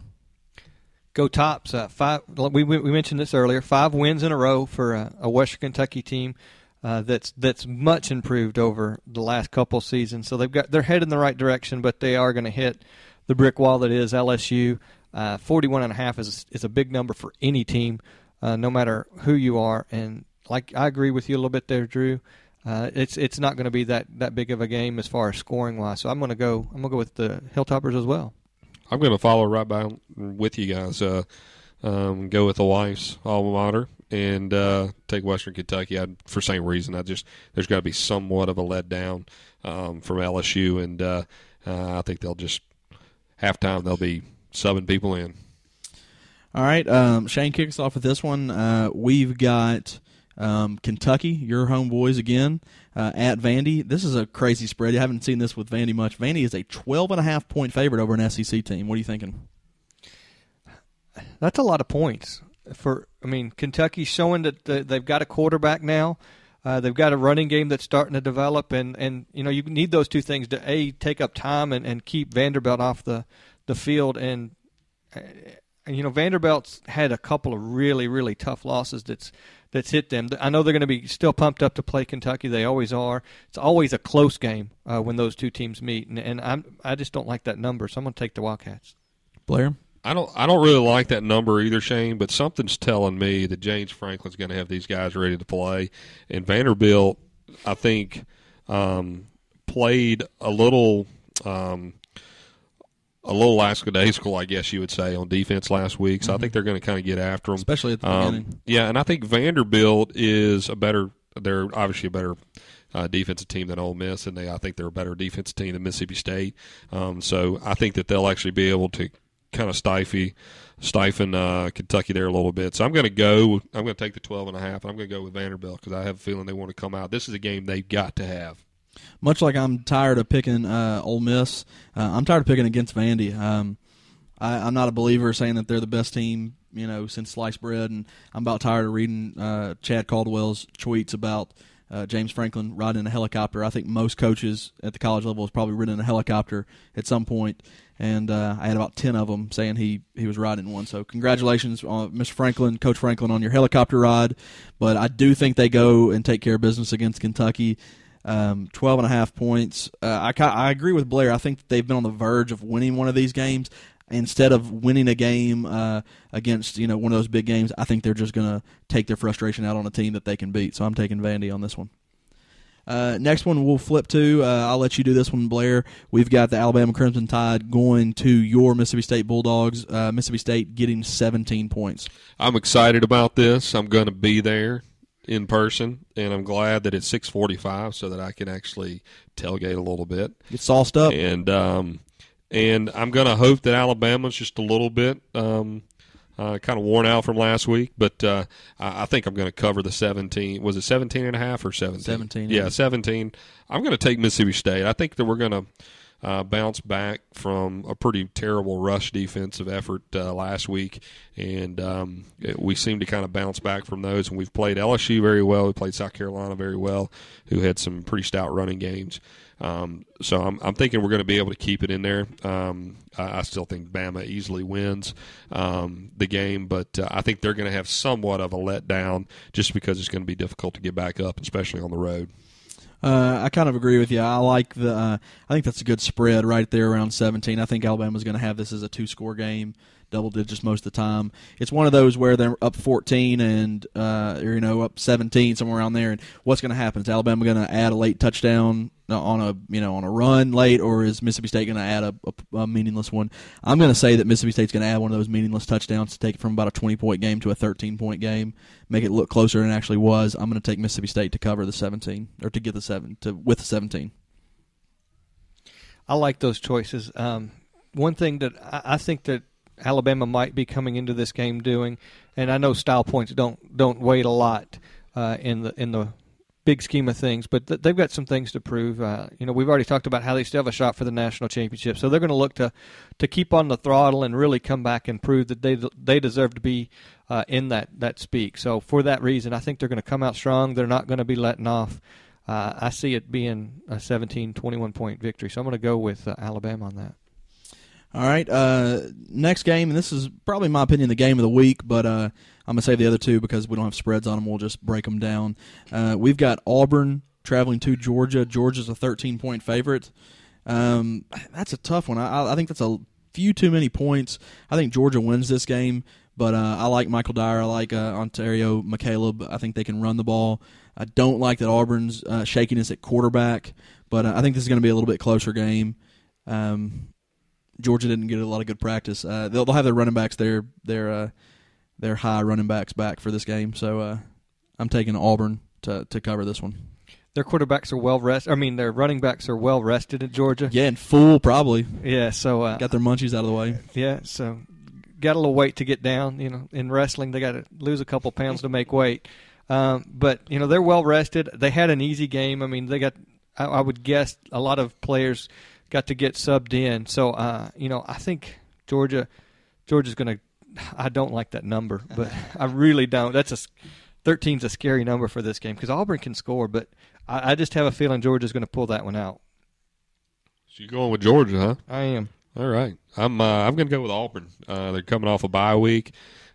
Go Tops! 5. We mentioned this earlier. 5 wins in a row for a Western Kentucky team. that's much improved over the last couple seasons. So they're headed in the right direction, but they are going to hit the brick wall that is LSU. 41.5 is a big number for any team, no matter who you are. And like I agree with you a little bit there, Drew. It's not going to be that big of a game as far as scoring wise. So I'm going to go with the Hilltoppers as well. I'm going to follow right by with you guys. Go with the wife's alma mater and take Western Kentucky. For same reason, there's got to be somewhat of a letdown from LSU, and I think they'll just halftime they'll be subbing people in. All right, Shane, kick us off with this one. We've got Kentucky, your homeboys again, at Vandy. This is a crazy spread. I haven't seen this with Vandy much. Vandy is a 12.5-point favorite over an SEC team. What are you thinking? That's a lot of points. Kentucky's showing that they've got a quarterback now. They've got a running game that's starting to develop, and you need those two things to take up time and keep Vanderbilt off the field. And Vanderbilt's had a couple of really, really tough losses that's hit them. I know they're going to be still pumped up to play Kentucky. They always are. It's always a close game when those two teams meet, and I just don't like that number, so I'm going to take the Wildcats. Blair? I don't really like that number either, Shane, but something's telling me that James Franklin's going to have these guys ready to play. And Vanderbilt, I think, played a little lackadaisical, I guess you would say, on defense last week. So I think they're going to kind of get after them, especially at the beginning. Yeah, and I think Vanderbilt is they're obviously a better defensive team than Ole Miss, and I think they're a better defensive team than Mississippi State. So I think that they'll actually be able to kind of stifle Kentucky there a little bit. So I'm going to take the 12.5, and I'm going to go with Vanderbilt because I have a feeling they want to come out. This is a game they've got to have. Much like I'm tired of picking Ole Miss, I'm tired of picking against Vandy. I'm not a believer saying that they're the best team, since sliced bread, and I'm about tired of reading Chad Caldwell's tweets about James Franklin riding in a helicopter. I think most coaches at the college level has probably ridden in a helicopter at some point, and I had about 10 of them saying he was riding in one. So congratulations, Mr. Franklin, Coach Franklin, on your helicopter ride. But I do think they go and take care of business against Kentucky. 12.5 points. I agree with Blair. I think that they've been on the verge of winning one of these games. Instead of winning a game against one of those big games, I think they're just going to take their frustration out on a team that they can beat. So I'm taking Vandy on this one. Next one we'll flip to. I'll let you do this one, Blair. We've got the Alabama Crimson Tide going to your Mississippi State Bulldogs. Mississippi State getting 17 points. I'm excited about this. I'm going to be there in person, and I'm glad that it's 6:45 so that I can actually tailgate a little bit. Get sauced up. And I'm going to hope that Alabama's just a little bit kind of worn out from last week, but I think I'm going to cover the 17. Was it 17.5 or 17? 17. Yeah, 17. I'm going to take Mississippi State. I think that we're going to bounce back from a pretty terrible rush defensive effort last week, and we seem to kind of bounce back from those. And we've played LSU very well. We played South Carolina very well, who had some pretty stout running games. So I'm thinking we're going to be able to keep it in there. I still think Bama easily wins the game, but I think they're going to have somewhat of a letdown just because it's going to be difficult to get back up, especially on the road. I kind of agree with you. I like I think that's a good spread right there around 17. I think Alabama's going to have this as a 2-score game, double digits most of the time. It's one of those where they're up 14 and up 17, somewhere around there. And what's going to happen? Is Alabama going to add a late touchdown on a run late, or is Mississippi State going to add a meaningless one? I'm going to say that Mississippi State's going to add one of those meaningless touchdowns to take it from about a 20-point game to a 13-point game, make it look closer than it actually was. I'm going to take Mississippi State to cover the 17 or to get with the 17. I like those choices. One thing that I think that Alabama might be coming into this game doing, and I know style points don't weight a lot in the big scheme of things, but they've got some things to prove. We've already talked about how they still have a shot for the national championship, so they're going to look to keep on the throttle and really come back and prove that they deserve to be in that speak. So for that reason, I think they're going to come out strong. They're not going to be letting off. I see it being a 17, 21-point victory, so I'm going to go with Alabama on that. All right, next game, and this is probably, in my opinion, the game of the week, but I'm going to save the other two because we don't have spreads on them. We'll just break them down. We've got Auburn traveling to Georgia. Georgia's a 13-point favorite. That's a tough one. I think that's a few too many points. I think Georgia wins this game, but I like Michael Dyer. I like Ontario McCaleb. I think they can run the ball. I don't like that Auburn's shakiness at quarterback, but I think this is going to be a little bit closer game. Georgia didn't get a lot of good practice. They'll have their running backs, their high running backs back for this game. So I'm taking Auburn to cover this one. Their quarterbacks are well rested. I mean, their running backs are well rested at Georgia. Yeah, and full probably. Yeah, so got their munchies out of the way. Yeah, so got a little weight to get down. In wrestling, they got to lose a couple pounds to make weight. But they're well rested. They had an easy game. I mean, they got. I would guess a lot of players got to get subbed in. So I think Georgia's going to. I don't like that number, but I really don't. 13's a scary number for this game because Auburn can score, but I just have a feeling Georgia's going to pull that one out. So you're going with Georgia, huh? I am. All right. I'm going to go with Auburn. They're coming off a bye week.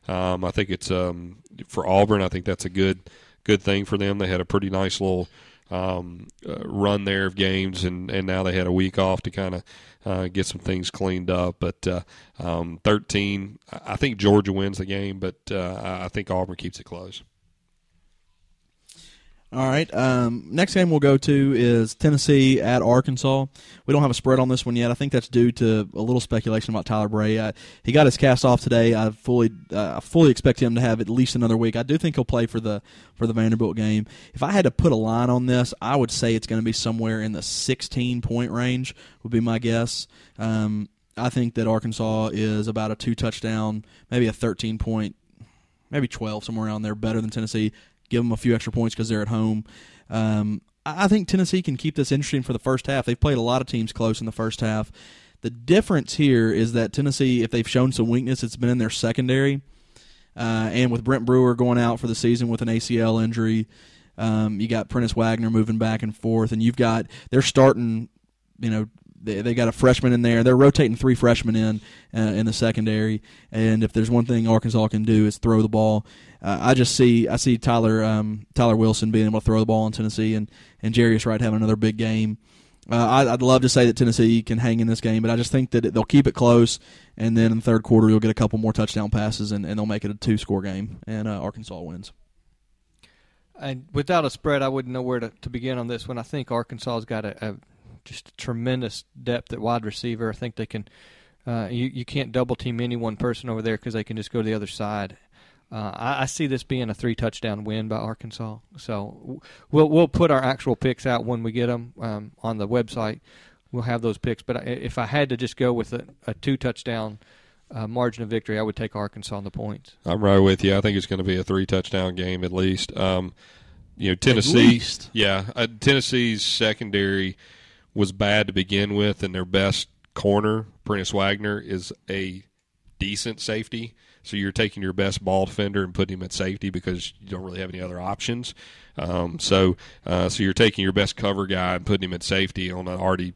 I think it's for Auburn. I think that's a good thing for them. They had a pretty nice little run there of games, and now they had a week off to kind of get some things cleaned up. But 13, I think Georgia wins the game, but I think Auburn keeps it close. All right. Next game we'll go to is Tennessee at Arkansas. We don't have a spread on this one yet. I think that's due to a little speculation about Tyler Bray. He got his cast off today. I fully expect him to have at least another week. I do think he'll play for the Vanderbilt game. If I had to put a line on this, I would say it's going to be somewhere in the 16-point range would be my guess. I think that Arkansas is about a 2-touchdown, maybe a 13-point, maybe 12, somewhere around there, better than Tennessee. Give them a few extra points because they're at home. I think Tennessee can keep this interesting for the first half. They've played a lot of teams close in the first half. The difference here is that Tennessee, if they've shown some weakness, it's been in their secondary. And with Brent Brewer going out for the season with an ACL injury, you got Prentice Wagner moving back and forth, and they're starting, they got a freshman in there. They're rotating 3 freshmen in the secondary, and if there's one thing Arkansas can do is throw the ball. I see Tyler Wilson being able to throw the ball in Tennessee, and Jarius Wright having another big game. I'd love to say that Tennessee can hang in this game, but I just think that they'll keep it close, and then in the third quarter you'll get a couple more touchdown passes, and they'll make it a 2-score game, and Arkansas wins. And without a spread, I wouldn't know where to begin on this one. I think Arkansas's got just a tremendous depth at wide receiver. I think they can. You can't double team any one person over there because they can just go to the other side. I see this being a 3-touchdown win by Arkansas. So we'll put our actual picks out when we get them on the website. We'll have those picks. But if I had to just go with a 2-touchdown margin of victory, I would take Arkansas on the points. I'm right with you. I think it's going to be a 3-touchdown game at least. Tennessee. Tennessee's secondary was bad to begin with, and their best corner, Prentice Wagner, is a decent safety. So you're taking your best ball defender and putting him at safety because you don't really have any other options. So you're taking your best cover guy and putting him at safety on an already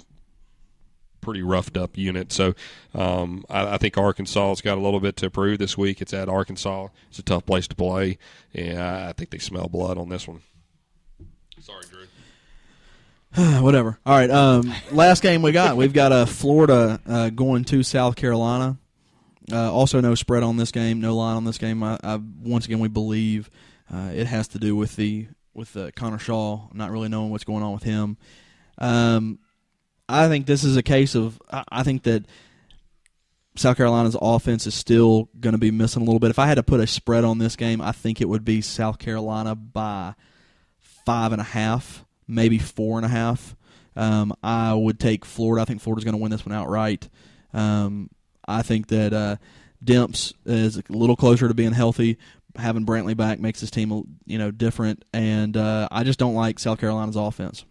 pretty roughed up unit. So I think Arkansas has got a little bit to prove this week. It's at Arkansas. It's a tough place to play, and I think they smell blood on this one. Sorry, Drew. Whatever. All right. Last game we've got Florida going to South Carolina. Also, no spread on this game, no line on this game. Once again, we believe it has to do with Connor Shaw not really knowing what's going on with him. I think this is a case of I think that South Carolina's offense is still going to be missing a little bit. If I had to put a spread on this game, I think it would be South Carolina by 5.5, maybe 4.5. I would take Florida. I think Florida's going to win this one outright. I think that Demps is a little closer to being healthy. Having Brantley back makes this team, different, and I just don't like South Carolina's offense.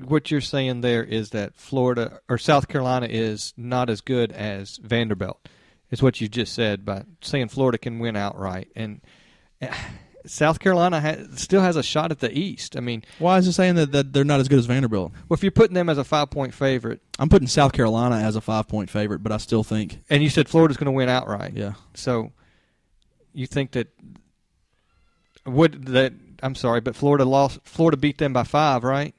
What you're saying there is that Florida or South Carolina is not as good as Vanderbilt, is what you just said by saying Florida can win outright. And South Carolina still has a shot at the East. I mean, why is it saying that they're not as good as Vanderbilt? Well, if you're putting them as a 5-point favorite, I'm putting South Carolina as a 5-point favorite, but I still think. And you said Florida's going to win outright. Yeah. So you think that I'm sorry, but Florida beat them by 5, right?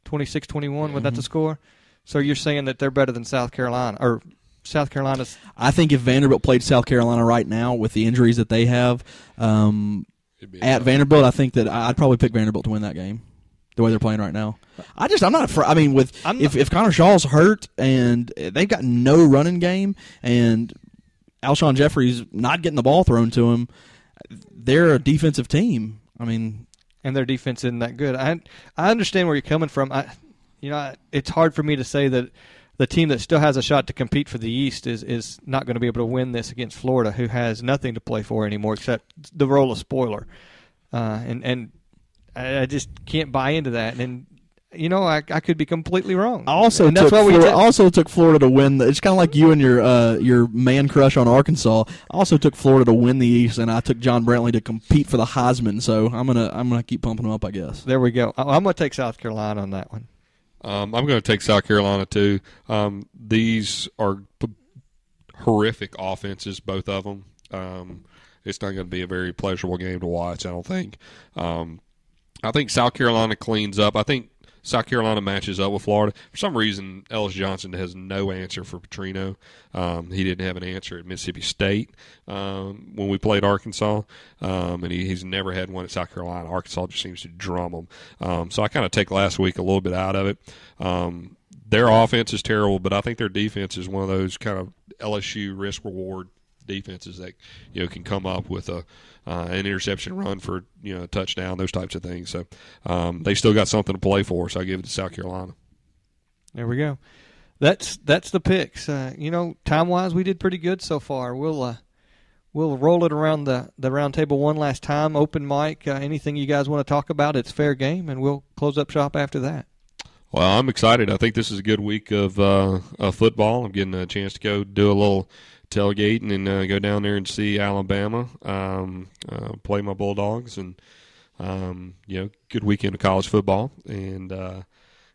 26-21, was that the score? So you're saying that they're better than South Carolina, or South Carolina's? I think if Vanderbilt played South Carolina right now with the injuries that they have at Vanderbilt, I think that I'd probably pick Vanderbilt to win that game. The way they're playing right now, I'm not afraid. I mean, if Connor Shaw's hurt and they've got no running game and Alshon Jeffrey's not getting the ball thrown to him, they're a defensive team. I mean, and their defense isn't that good. I understand where you're coming from. It's hard for me to say that the team that still has a shot to compete for the East is not going to be able to win this against Florida, who has nothing to play for anymore except the role of spoiler. And I just can't buy into that. And I could be completely wrong. I also took Florida to win. It's kind of like you and your man crush on Arkansas. I also took Florida to win the East, and I took John Brantley to compete for the Heisman. So I'm gonna keep pumping him up, I guess. There we go. I'm gonna take South Carolina on that one. I'm going to take South Carolina too. These are horrific offenses, both of them. It's not going to be a very pleasurable game to watch, I don't think. I think South Carolina cleans up. I think South Carolina matches up with Florida. For some reason, Ellis Johnson has no answer for Petrino. He didn't have an answer at Mississippi State when we played Arkansas, and he's never had one at South Carolina. Arkansas just seems to drum them. So I kind of take last week a little bit out of it. Their offense is terrible, but I think their defense is one of those kind of LSU risk-reward defenses that can come up with an interception run for a touchdown, those types of things. So they still got something to play for. So I give it to South Carolina. There we go. That's the picks. Time wise, we did pretty good so far. We'll roll it around the round table one last time. Open mic. Anything you guys want to talk about? It's fair game, and we'll close up shop after that. Well, I'm excited. I think this is a good week of football. I'm getting a chance to go do a little tailgating and go down there and see Alabama play my Bulldogs, and good weekend of college football, and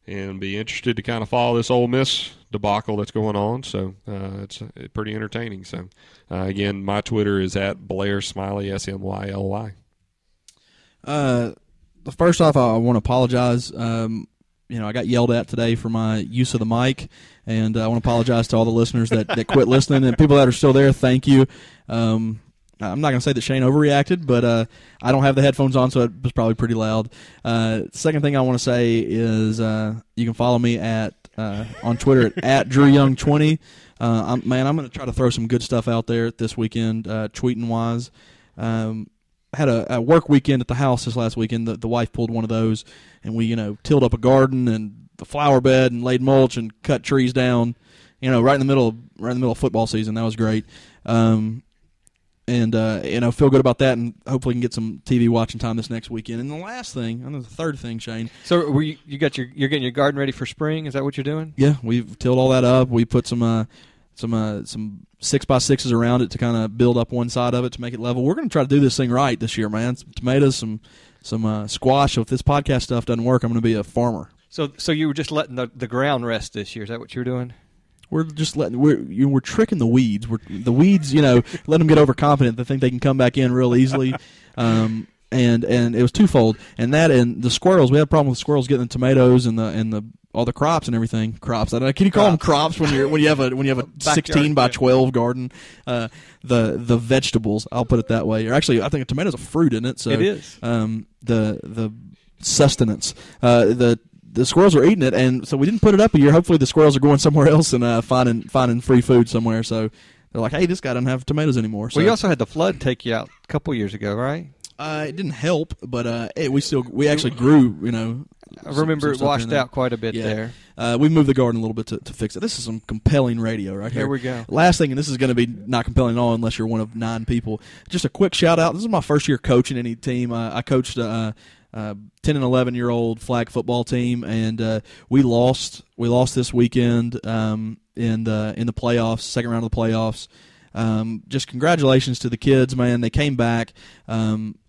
be interested to kind of follow this Ole Miss debacle that's going on. So it's pretty entertaining. So again, my Twitter is at Blair Smiley, SMYLY. First off, I want to apologize. I got yelled at today for my use of the mic, and I want to apologize to all the listeners that quit listening, and people that are still there, thank you. I'm not going to say that Shane overreacted, but I don't have the headphones on, so it was probably pretty loud. Second thing I want to say is you can follow me on Twitter at DrewYoung20. I'm going to try to throw some good stuff out there this weekend, tweeting-wise. Had a work weekend at the house this last weekend. The wife pulled one of those, and we tilled up a garden and the flower bed and laid mulch and cut trees down, right in the middle of football season. That was great, and feel good about that, and hopefully can get some TV watching time this next weekend. And the last thing, and the third thing, Shane. So you're getting your garden ready for spring? Is that what you're doing? Yeah, we've tilled all that up. We put some 6x6s around it to kind of build up one side of it to make it level. We're going to try to do this thing right this year, man. Some tomatoes, some squash. So if this podcast stuff doesn't work, I'm going to be a farmer. So you were just letting the ground rest this year. Is that what you're doing? We're just we're tricking the weeds. The weeds, let them get overconfident. They think they can come back in real easily. And it was twofold. And the squirrels. We had a problem with squirrels getting the tomatoes and all the crops and everything. Crops. I don't know. Can you call them crops when you have a 16 by 12 garden? The vegetables. I'll put it that way. Or actually, I think a tomato's a fruit, isn't it? So it is. The sustenance. The squirrels were eating it, and so we didn't put it up a year. Hopefully, the squirrels are going somewhere else and finding free food somewhere. So they're like, "Hey, this guy doesn't have tomatoes anymore." So. Well, you also had the flood take you out a couple years ago, right? It didn't help, but we actually grew. I remember it washed out quite a bit there. We moved the garden a little bit to fix it. This is some compelling radio right here. Here we go. Last thing, and this is going to be not compelling at all unless you're one of 9 people. Just a quick shout out. This is my first year coaching any team. I coached 10 and 11-year-old flag football team, and we lost this weekend in the playoffs, second round of the playoffs. Just congratulations to the kids, man. They came back.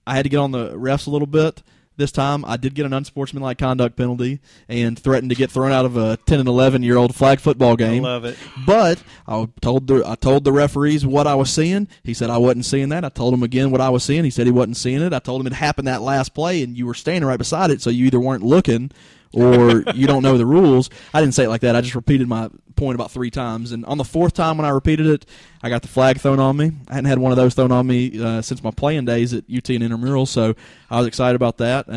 I had to get on the refs a little bit. This time, I did get an unsportsmanlike conduct penalty and threatened to get thrown out of a 10 and 11-year-old flag football game. I love it. But I told the referees what I was seeing. He said I wasn't seeing that. I told him again what I was seeing. He said he wasn't seeing it. I told him it happened that last play, and you were standing right beside it, so you either weren't looking or you don't know the rules. I didn't say it like that. I just repeated my point about 3 times. And on the 4th time when I repeated it, I got the flag thrown on me. I hadn't had one of those thrown on me since my playing days at UT and Intramural, so I was excited about that.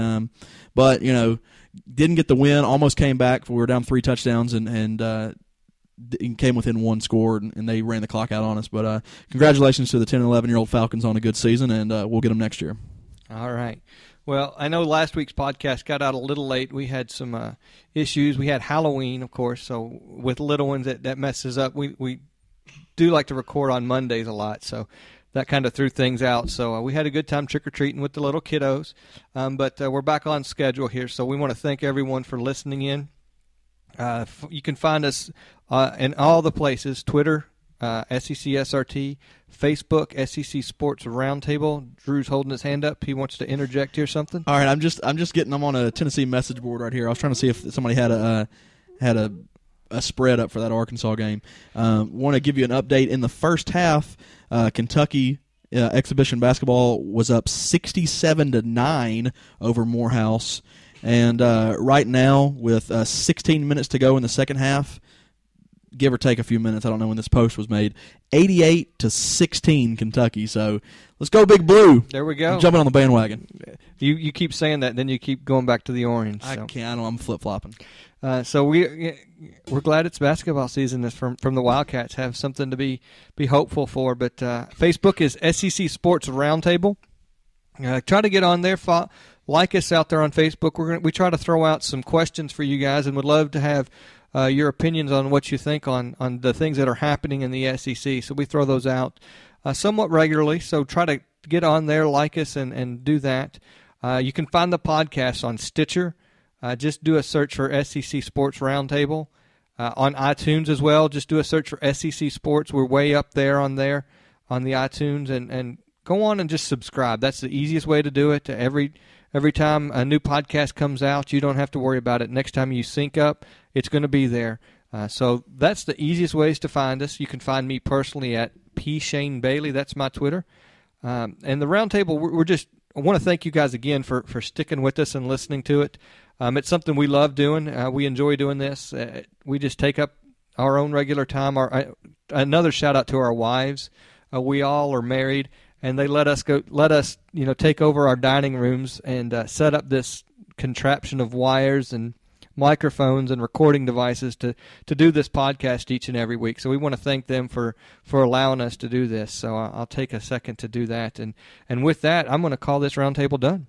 But, didn't get the win, almost came back. We were down 3 touchdowns and came within 1 score, and they ran the clock out on us. But congratulations to the 10 and 11-year-old Falcons on a good season, and we'll get them next year. All right. Well, I know last week's podcast got out a little late. We had some issues. We had Halloween, of course, so with little ones that messes up. We do like to record on Mondays a lot, so that kind of threw things out. So we had a good time trick-or-treating with the little kiddos, but we're back on schedule here, so we want to thank everyone for listening in. You can find us in all the places, Twitter, SECSRT, Facebook, SEC Sports Roundtable. Drew's holding his hand up. He wants to interject here something. All right, I'm just getting. I'm on a Tennessee message board right here. I was trying to see if somebody had a spread up for that Arkansas game. Want to give you an update. In the first half, Kentucky exhibition basketball was up 67-9 over Morehouse, and right now with 16 minutes to go in the second half, give or take a few minutes, I don't know when this post was made, 88-16 Kentucky. So let's go Big Blue. There we go. I'm jumping on the bandwagon. You keep saying that, then you keep going back to the orange. I can't. I'm flip-flopping. So we're glad it's basketball season. From the Wildcats have something to be hopeful for. But Facebook is SEC Sports Roundtable. Try to get on there. Like us out there on Facebook. We try to throw out some questions for you guys, and would love to have your opinions on what you think on the things that are happening in the SEC. So we throw those out somewhat regularly. So try to get on there, like us, and do that. You can find the podcast on Stitcher. Just do a search for SEC Sports Roundtable. On iTunes as well, just do a search for SEC Sports. We're way up there on the iTunes. And go on and just subscribe. That's the easiest way to do it. Every time a new podcast comes out, you don't have to worry about it. Next time you sync up, it's going to be there. So that's the easiest ways to find us. You can find me personally at P. Shane Bailey. That's my Twitter. And the Roundtable, I want to thank you guys again for sticking with us and listening to it. It's something we love doing. We enjoy doing this. We just take up our own regular time. Another shout out to our wives. We all are married, and they let us take over our dining rooms and set up this contraption of wires and microphones and recording devices to do this podcast each and every week. So we want to thank them for allowing us to do this. So I'll take a second to do that. And with that, I'm going to call this roundtable done.